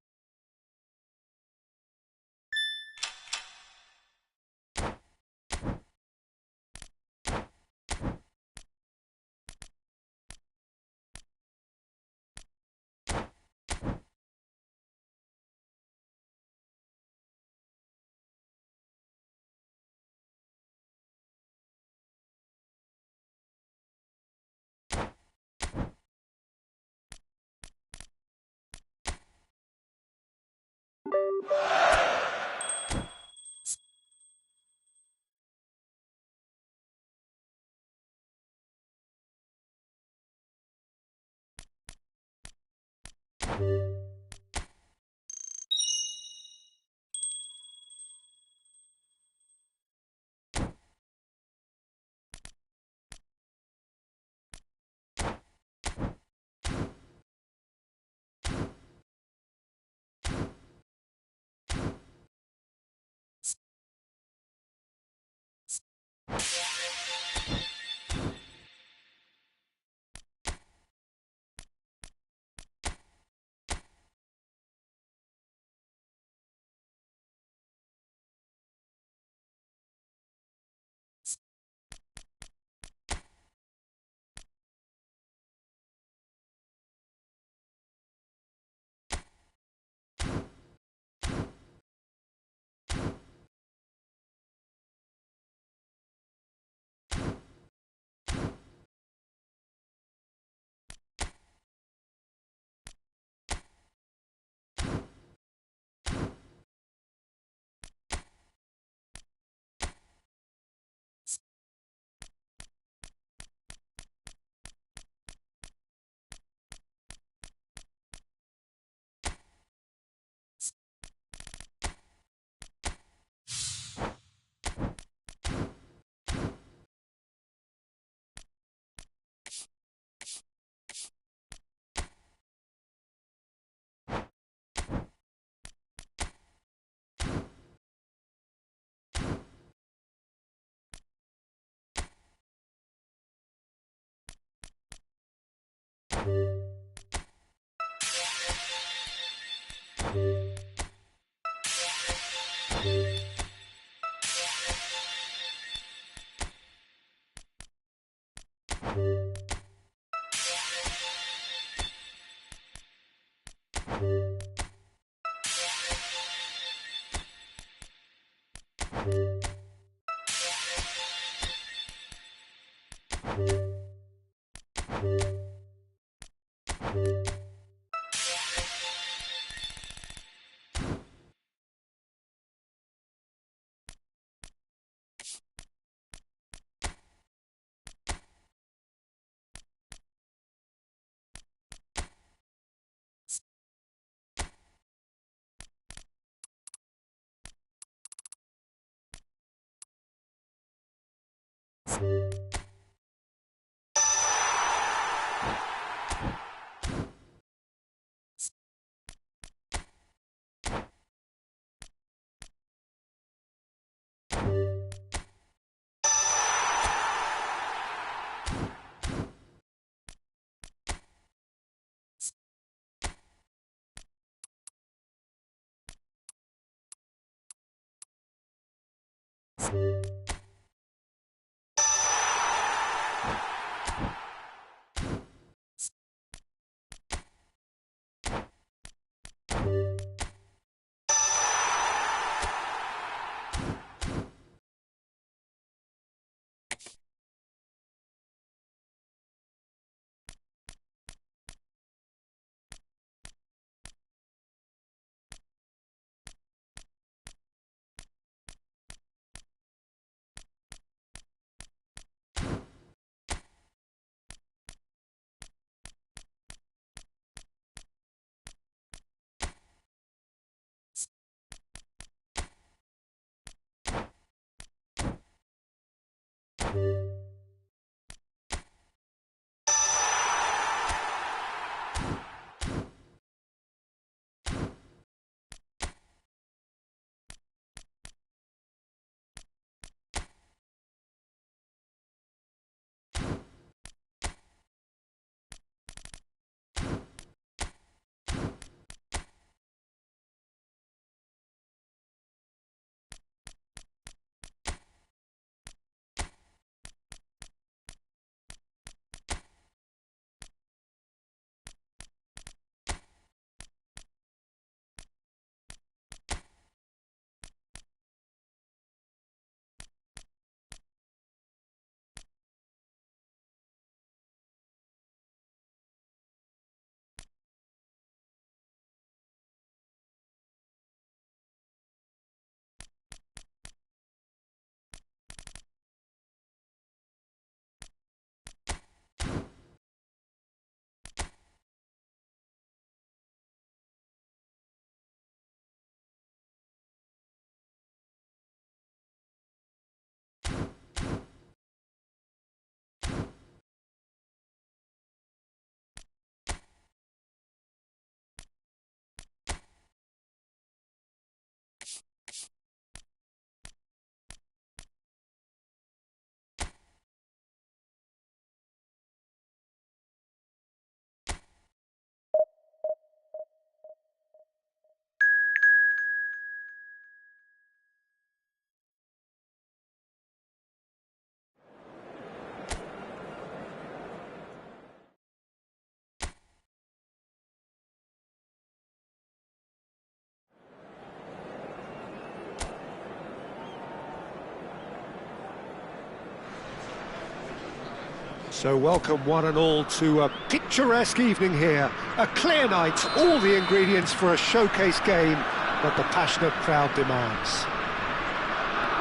S1: So welcome one and all to a picturesque evening here. A clear night, all the ingredients for a showcase game that the passionate crowd demands.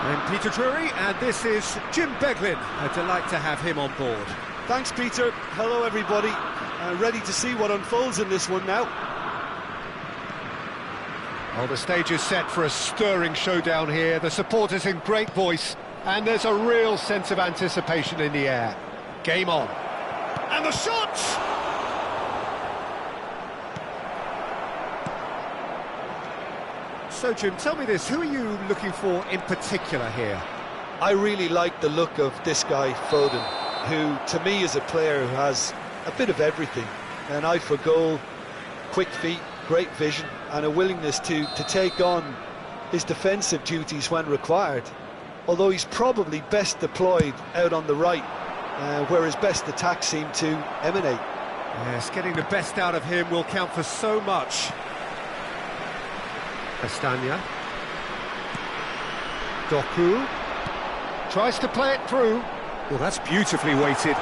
S1: I'm Peter Drury, and this is Jim Beglin. A delight to have him on board.
S5: Thanks, Peter. Hello, everybody. Ready to see what unfolds in this one now.
S1: Well, the stage is set for a stirring showdown here. The supporters in great voice, and there's a real sense of anticipation in the air. Game on. And the shot! So, Jim, tell me this, who are you looking for in particular here?
S3: I really like the look of this guy, Foden, who, to me, is a player who has a bit of everything. An eye for goal, quick feet, great vision, and a willingness to take on his defensive duties when required. Although he's probably best deployed out on the right, where his best attacks seem to emanate.
S1: Yes, getting the best out of him will count for so much. Castagna. Doku. Tries to play it through. Well, that's beautifully weighted.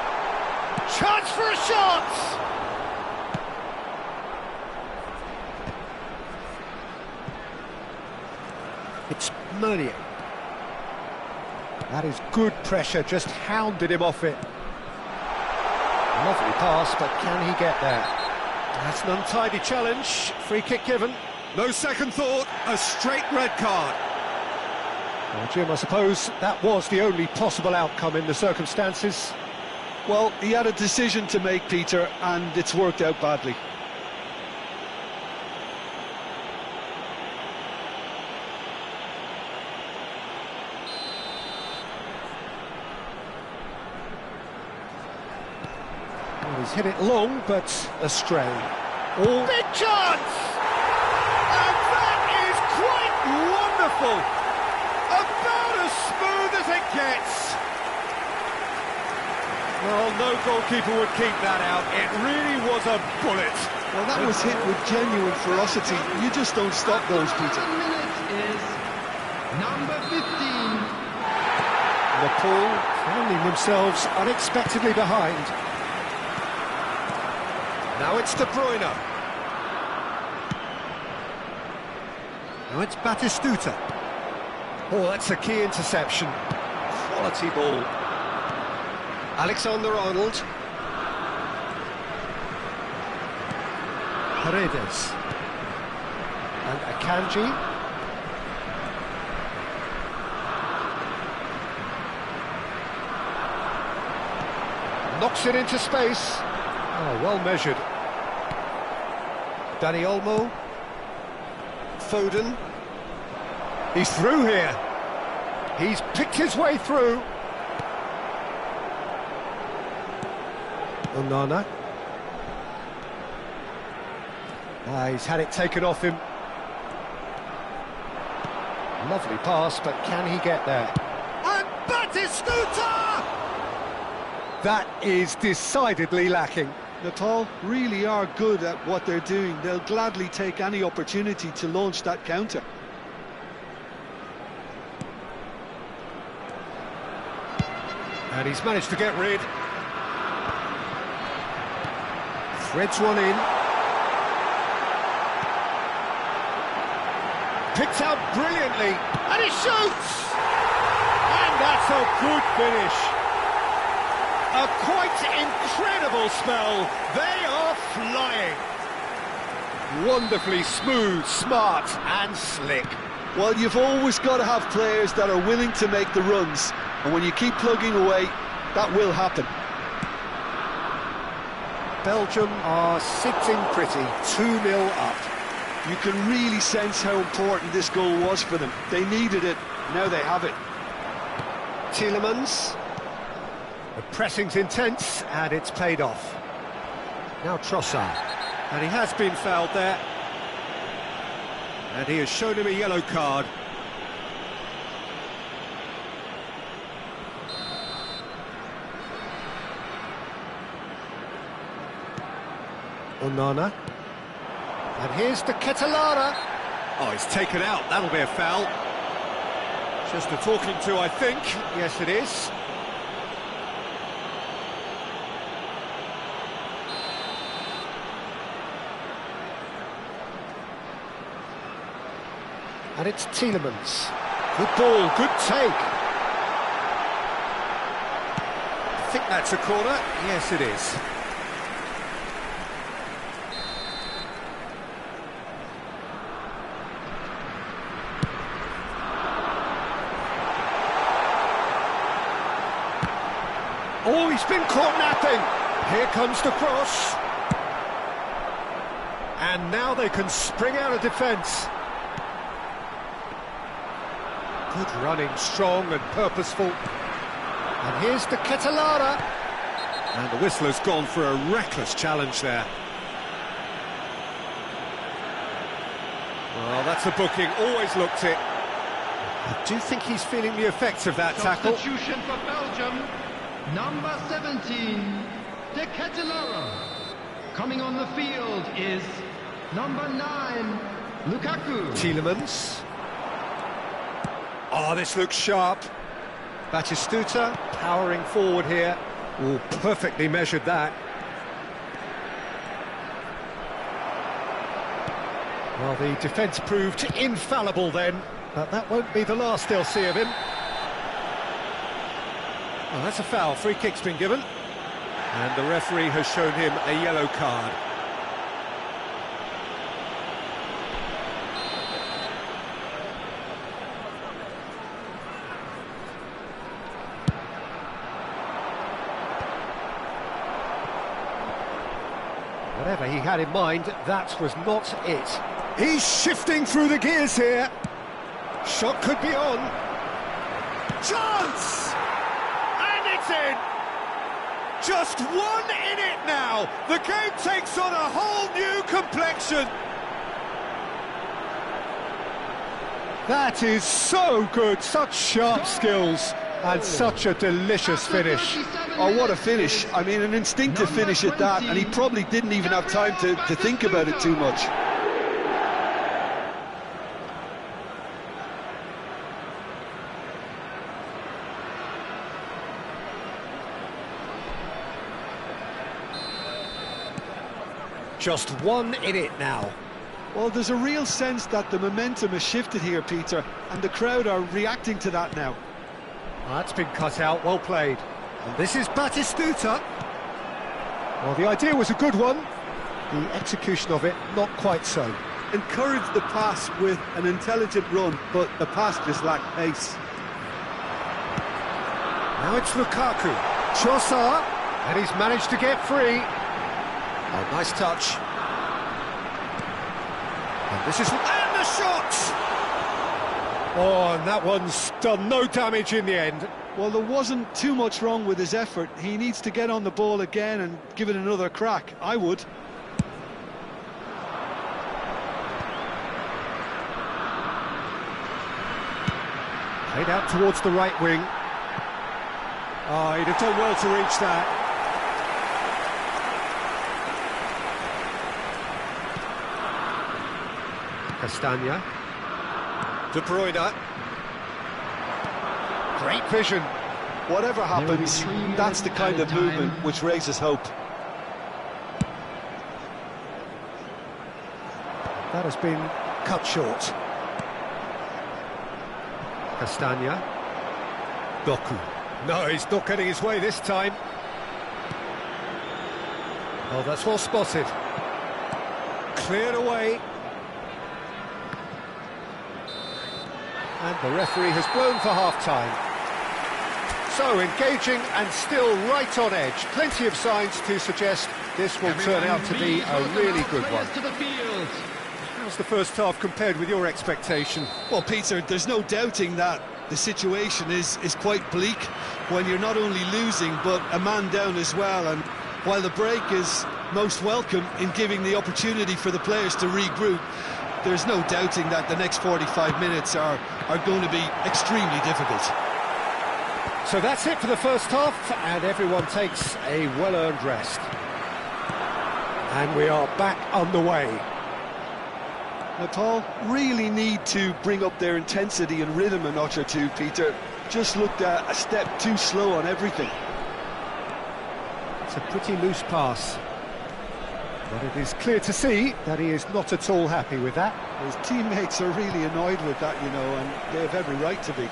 S1: Chance for a shot! It's Meunier. That is good pressure, just hounded him off it. Lovely pass, but can he get there? That's an untidy challenge. Free kick given. No second thought, a straight red card. Well, Jim, I suppose that was the only possible outcome in the circumstances.
S3: Well, he had a decision to make, Peter, and it's worked out badly.
S1: Well, he's hit it long, but astray. All big chance! And that is quite wonderful! About as smooth as it gets! Well, no goalkeeper would keep that out. It really was a bullet.
S3: Well, that was hit with genuine ferocity. You just don't stop those, Peter.
S2: Minute is number 15.
S1: Liverpool finding themselves unexpectedly behind. Now it's De Bruyne. Now it's Batistuta. Oh, that's a key interception. Quality ball. Alexander-Arnold. Paredes. And Akanji. Knocks it into space. Oh, well measured. Dani Olmo. Foden. He's through here. He's picked his way through. Onana. He's had it taken off him. Lovely pass, but can he get there? And Batistuta! That is decidedly lacking.
S3: Nepal really are good at what they're doing. They'll gladly take any opportunity to launch that counter.
S1: And he's managed to get rid. Threads one in. Picked out brilliantly. And he shoots! And that's a good finish. A quite incredible spell. They are flying. Wonderfully smooth, smart and slick.
S3: Well, you've always got to have players that are willing to make the runs. And when you keep plugging away, that will happen.
S1: Belgium are sitting pretty, 2-0 up.
S3: You can really sense how important this goal was for them. They needed it, now they have it.
S1: Tielemans. The pressing's intense, and it's paid off. Now Trossard. And he has been fouled there. And he has shown him a yellow card. Onana. And here's the Ketelara. Oh, he's taken out. That'll be a foul. Just a talking to, I think. Yes, it is. And it's Tielemans. Good ball, good take. I think that's a corner. Yes, it is. Oh, he's been caught napping. Here comes the cross. And now they can spring out of defence. Good running, strong and purposeful. And here's the Ketelara. And the whistler's gone for a reckless challenge there. Well, that's a booking, always looked it. I do think he's feeling the effects of that tackle.
S2: Substitution for Belgium, number 17, the Ketelara. Coming on the field is number 9, Lukaku.
S1: Tielemans. Oh, this looks sharp. Batistuta powering forward here. Oh, perfectly measured that. Well, the defence proved infallible then, but that won't be the last they'll see of him. Well, that's a foul. Free kick's been given. And the referee has shown him a yellow card. Whatever he had in mind, that was not it. He's shifting through the gears here. Shot could be on. Chance! And it's in! Just one in it now. The game takes on a whole new complexion. That is so good, such sharp skills and such a delicious finish.
S3: Oh, what a finish. I mean, an instinctive finish at that, and he probably didn't even have time to think about it too much.
S1: Just one in it now.
S3: Well, there's a real sense that the momentum has shifted here, Peter, and the crowd are reacting to that now.
S1: Well, that's been cut out, well played. And this is Batistuta. Well, the idea was a good one. The execution of it, not quite so.
S3: Encouraged the pass with an intelligent run, but the pass just lacked pace.
S1: Now it's Lukaku. Trossard, and he's managed to get free. Oh, nice touch. And this is... And the shot! Oh, and that one's done no damage in the end.
S3: Well, there wasn't too much wrong with his effort. He needs to get on the ball again and give it another crack. I would.
S1: Played out towards the right wing. Oh, he'd have done well to reach that. Castagna. De Bruyne. Great vision.
S3: Whatever happens, that's the kind of movement which raises hope.
S1: That has been cut short. Castagna. Doku. No, he's not getting his way this time. Oh, that's well spotted. Cleared away. And the referee has blown for half-time. So, engaging and still right on edge. Plenty of signs to suggest this will turn out to be a really good one. How's the first half compared with your expectation?
S3: Well, Peter, there's no doubting that the situation is quite bleak when you're not only losing, but a man down as well. And while the break is most welcome in giving the opportunity for the players to regroup, there's no doubting that the next 45 minutes are going to be extremely difficult.
S1: So that's it for the first half, and everyone takes a well-earned rest. And we are back on the way.
S3: Nepal really need to bring up their intensity and rhythm a notch or two, Peter. Just looked a step too slow on everything.
S1: It's a pretty loose pass. But it is clear to see that he is not at all happy with that.
S5: His teammates are really annoyed with that, you know, and they have every right to be.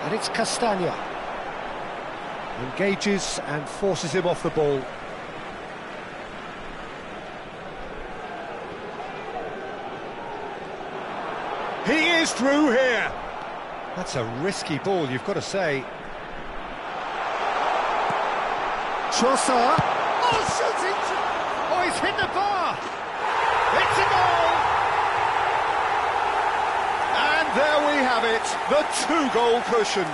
S1: And it's Castagna. Engages and forces him off the ball. He is through here. That's a risky ball, you've got to say. Trossard. Oh, shooting! Oh, he's hit the bar. It's a goal. And there we have it, the two-goal cushion.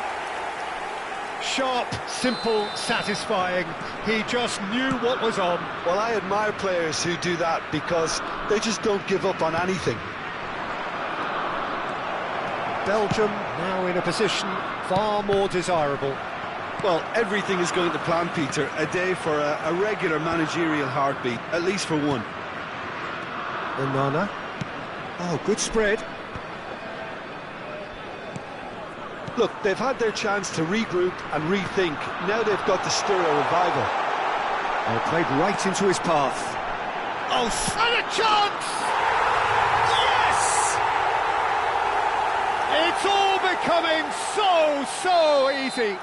S1: Sharp, simple, satisfying. He just knew what was on.
S5: Well, I admire players who do that because they just don't give up on anything.
S1: Belgium now in a position far more desirable.
S5: Well, everything is going to plan, Peter. A day for a regular managerial heartbeat, at least for one.
S1: Onana. Oh, good spread.
S5: Look, they've had their chance to regroup and rethink. Now they've got to stir a revival.
S1: Oh, played right into his path. Oh, and a chance! Yes! It's all becoming so easy.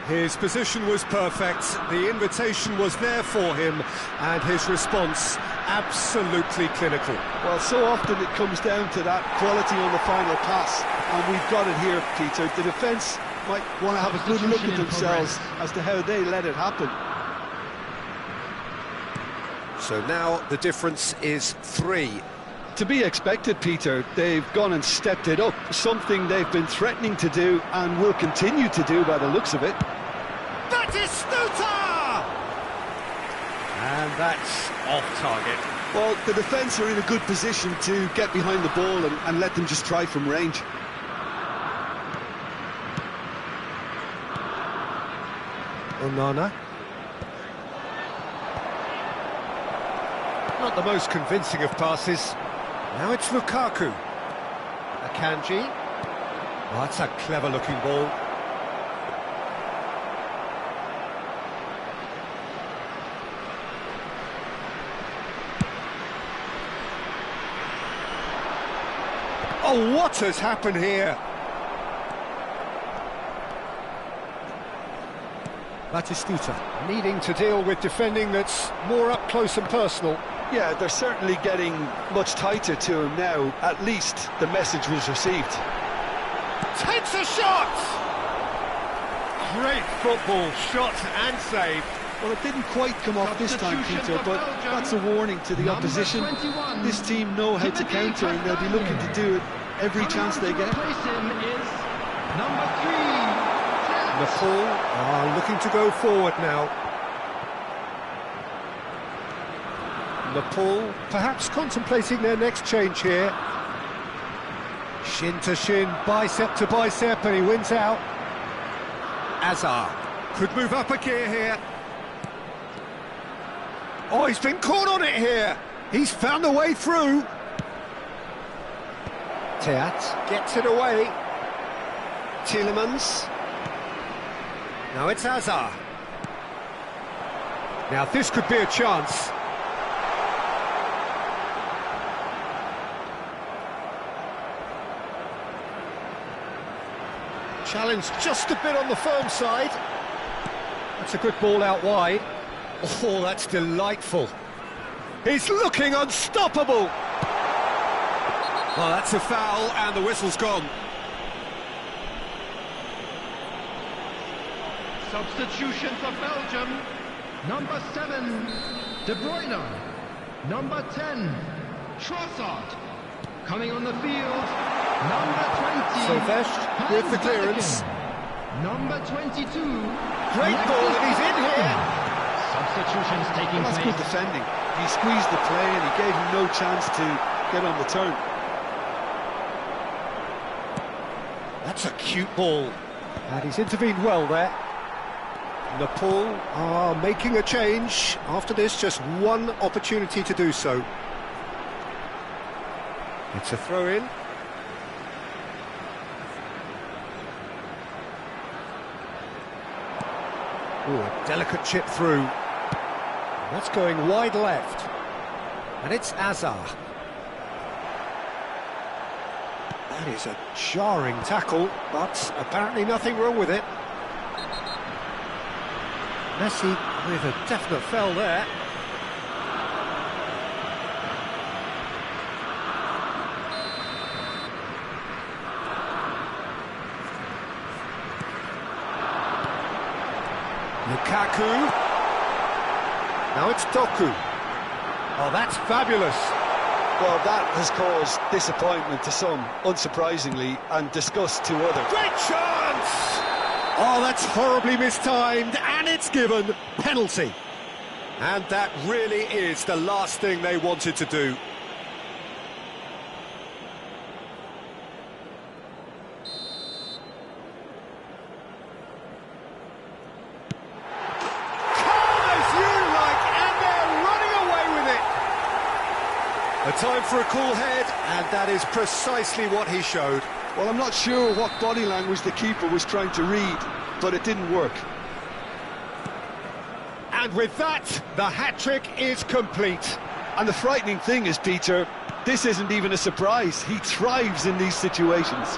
S1: His position was perfect, the invitation was there for him, and his response absolutely clinical.
S5: Well, so often it comes down to that quality on the final pass, and we've got it here, Peter. The defence might want to have a good look at themselves as to how they let it happen.
S1: So now the difference is 3.
S5: To be expected, Peter. They've gone and stepped it up, something they've been threatening to do and will continue to do by the looks of it.
S1: And that's off target.
S5: Well, the defence are in a good position to get behind the ball and let them just try from range.
S1: Onana. Not the most convincing of passes. Now it's Lukaku. Akanji. Oh, that's a clever-looking ball. Oh, what has happened here? Batistuta needing to deal with defending that's more up close and personal.
S5: Yeah, they're certainly getting much tighter to him now. At least the message was received.
S1: Takes a shot! Great football, shot and save.
S5: Well, it didn't quite come off this time, Peter, but that's a warning to the opposition. This team know how to counter, and they'll be looking to do it every chance they get.
S1: Nepal are looking to go forward now. Nepal perhaps contemplating their next change here. Shin to shin, bicep to bicep, and he wins out. Azar could move up a gear here. Oh, he's been caught on it here. He's found a way through. Teat gets it away. Tielemans. Now it's Azar. Now this could be a chance. Challenge just a bit on the firm side. That's a good ball out wide. Oh, that's delightful. He's looking unstoppable. Well, that's a foul and the whistle's gone.
S2: Substitution for Belgium. Number 7, De Bruyne. Number 10, Trossard. Coming on the field, number 20.
S1: Sylvestre with the clearance.
S2: Number 22.
S1: Great ball, and he's in here.
S2: Substitutions taking
S5: That's
S2: place.
S5: good defending. He squeezed the play and he gave him no chance to get on the turn.
S1: That's a cute ball. And he's intervened well there. Nepal are making a change. After this, just one opportunity to do so. It's a throw-in. Ooh, a delicate chip through. That's going wide left. And it's Azar. That is a jarring tackle, but apparently nothing wrong with it. Messi with a definite foul there. Lukaku. Now it's Doku. Oh, that's fabulous.
S3: Well, that has caused disappointment to some, unsurprisingly, and disgust to others.
S1: Great chance! Oh, that's horribly mistimed, and it's given penalty. And that really is the last thing they wanted to do. A time for a cool head, and that is precisely what he showed.
S5: Well, I'm not sure what body language the keeper was trying to read, but it didn't work.
S1: And with that, the hat-trick is complete.
S5: And the frightening thing is, Peter, this isn't even a surprise. He thrives in these situations.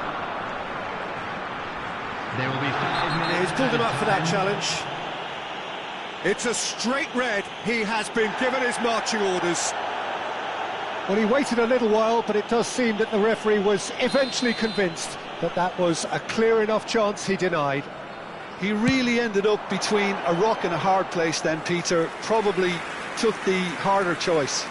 S2: There will be 5 minutes.
S1: He's pulled him up for that challenge. It's a straight red. He has been given his marching orders. Well, he waited a little while, but it does seem that the referee was eventually convinced that that was a clear enough chance he denied.
S5: He really ended up between a rock and a hard place then, Peter. Probably took the harder choice.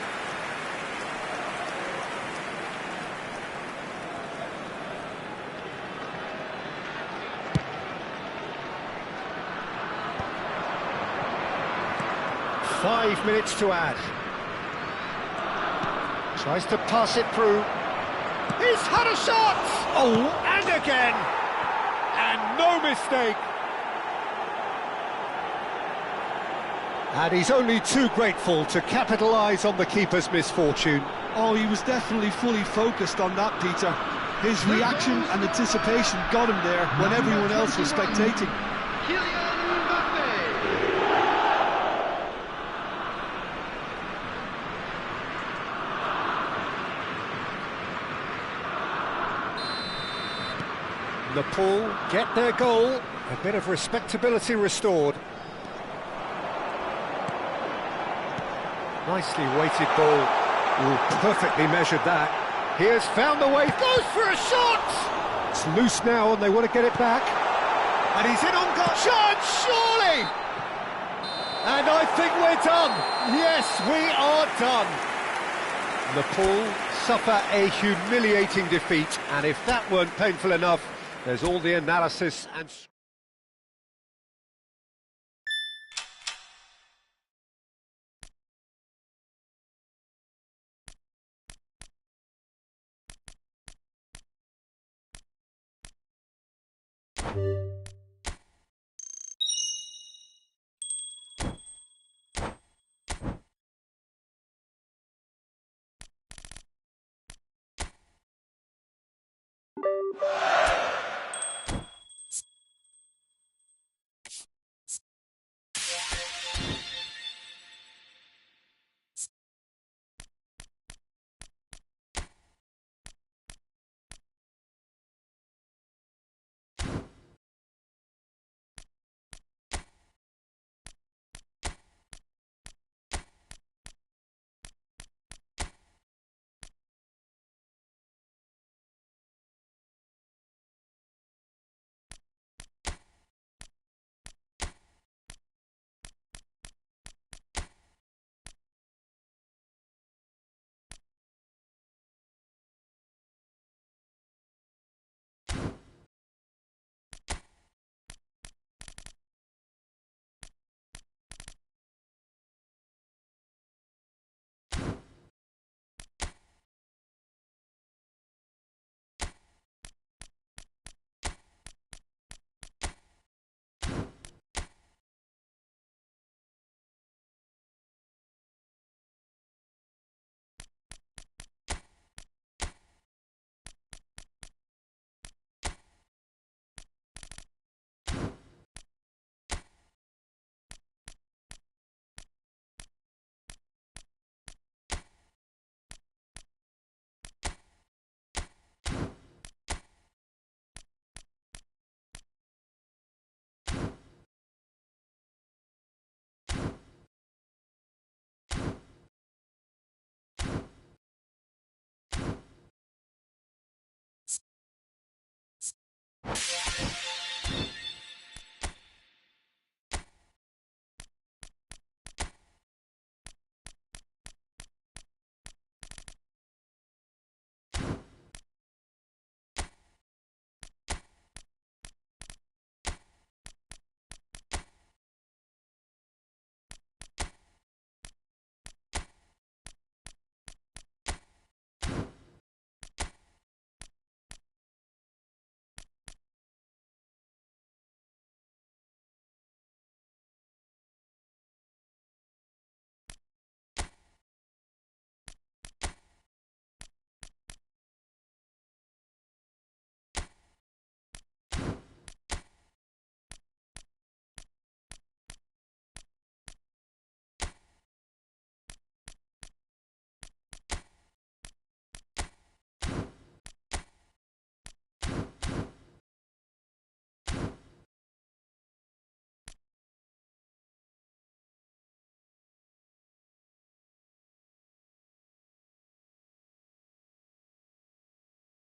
S1: Five minutes to add. Tries to pass it through. He's had a shot! Oh, and again! And no mistake! And he's only too grateful to capitalise on the keeper's misfortune.
S5: Oh, he was definitely fully focused on that, Peter. His reaction and anticipation got him there when everyone else was spectating.
S1: Liverpool get their goal, a bit of respectability restored. Nicely weighted ball. Ooh, perfectly measured that. He has found the way, goes for a shot! It's loose now and they want to get it back. And he's in on goal. Chance, surely! And I think we're done. Yes, we are done. Liverpool suffer a humiliating defeat, and if that weren't painful enough, there's all the analysis and...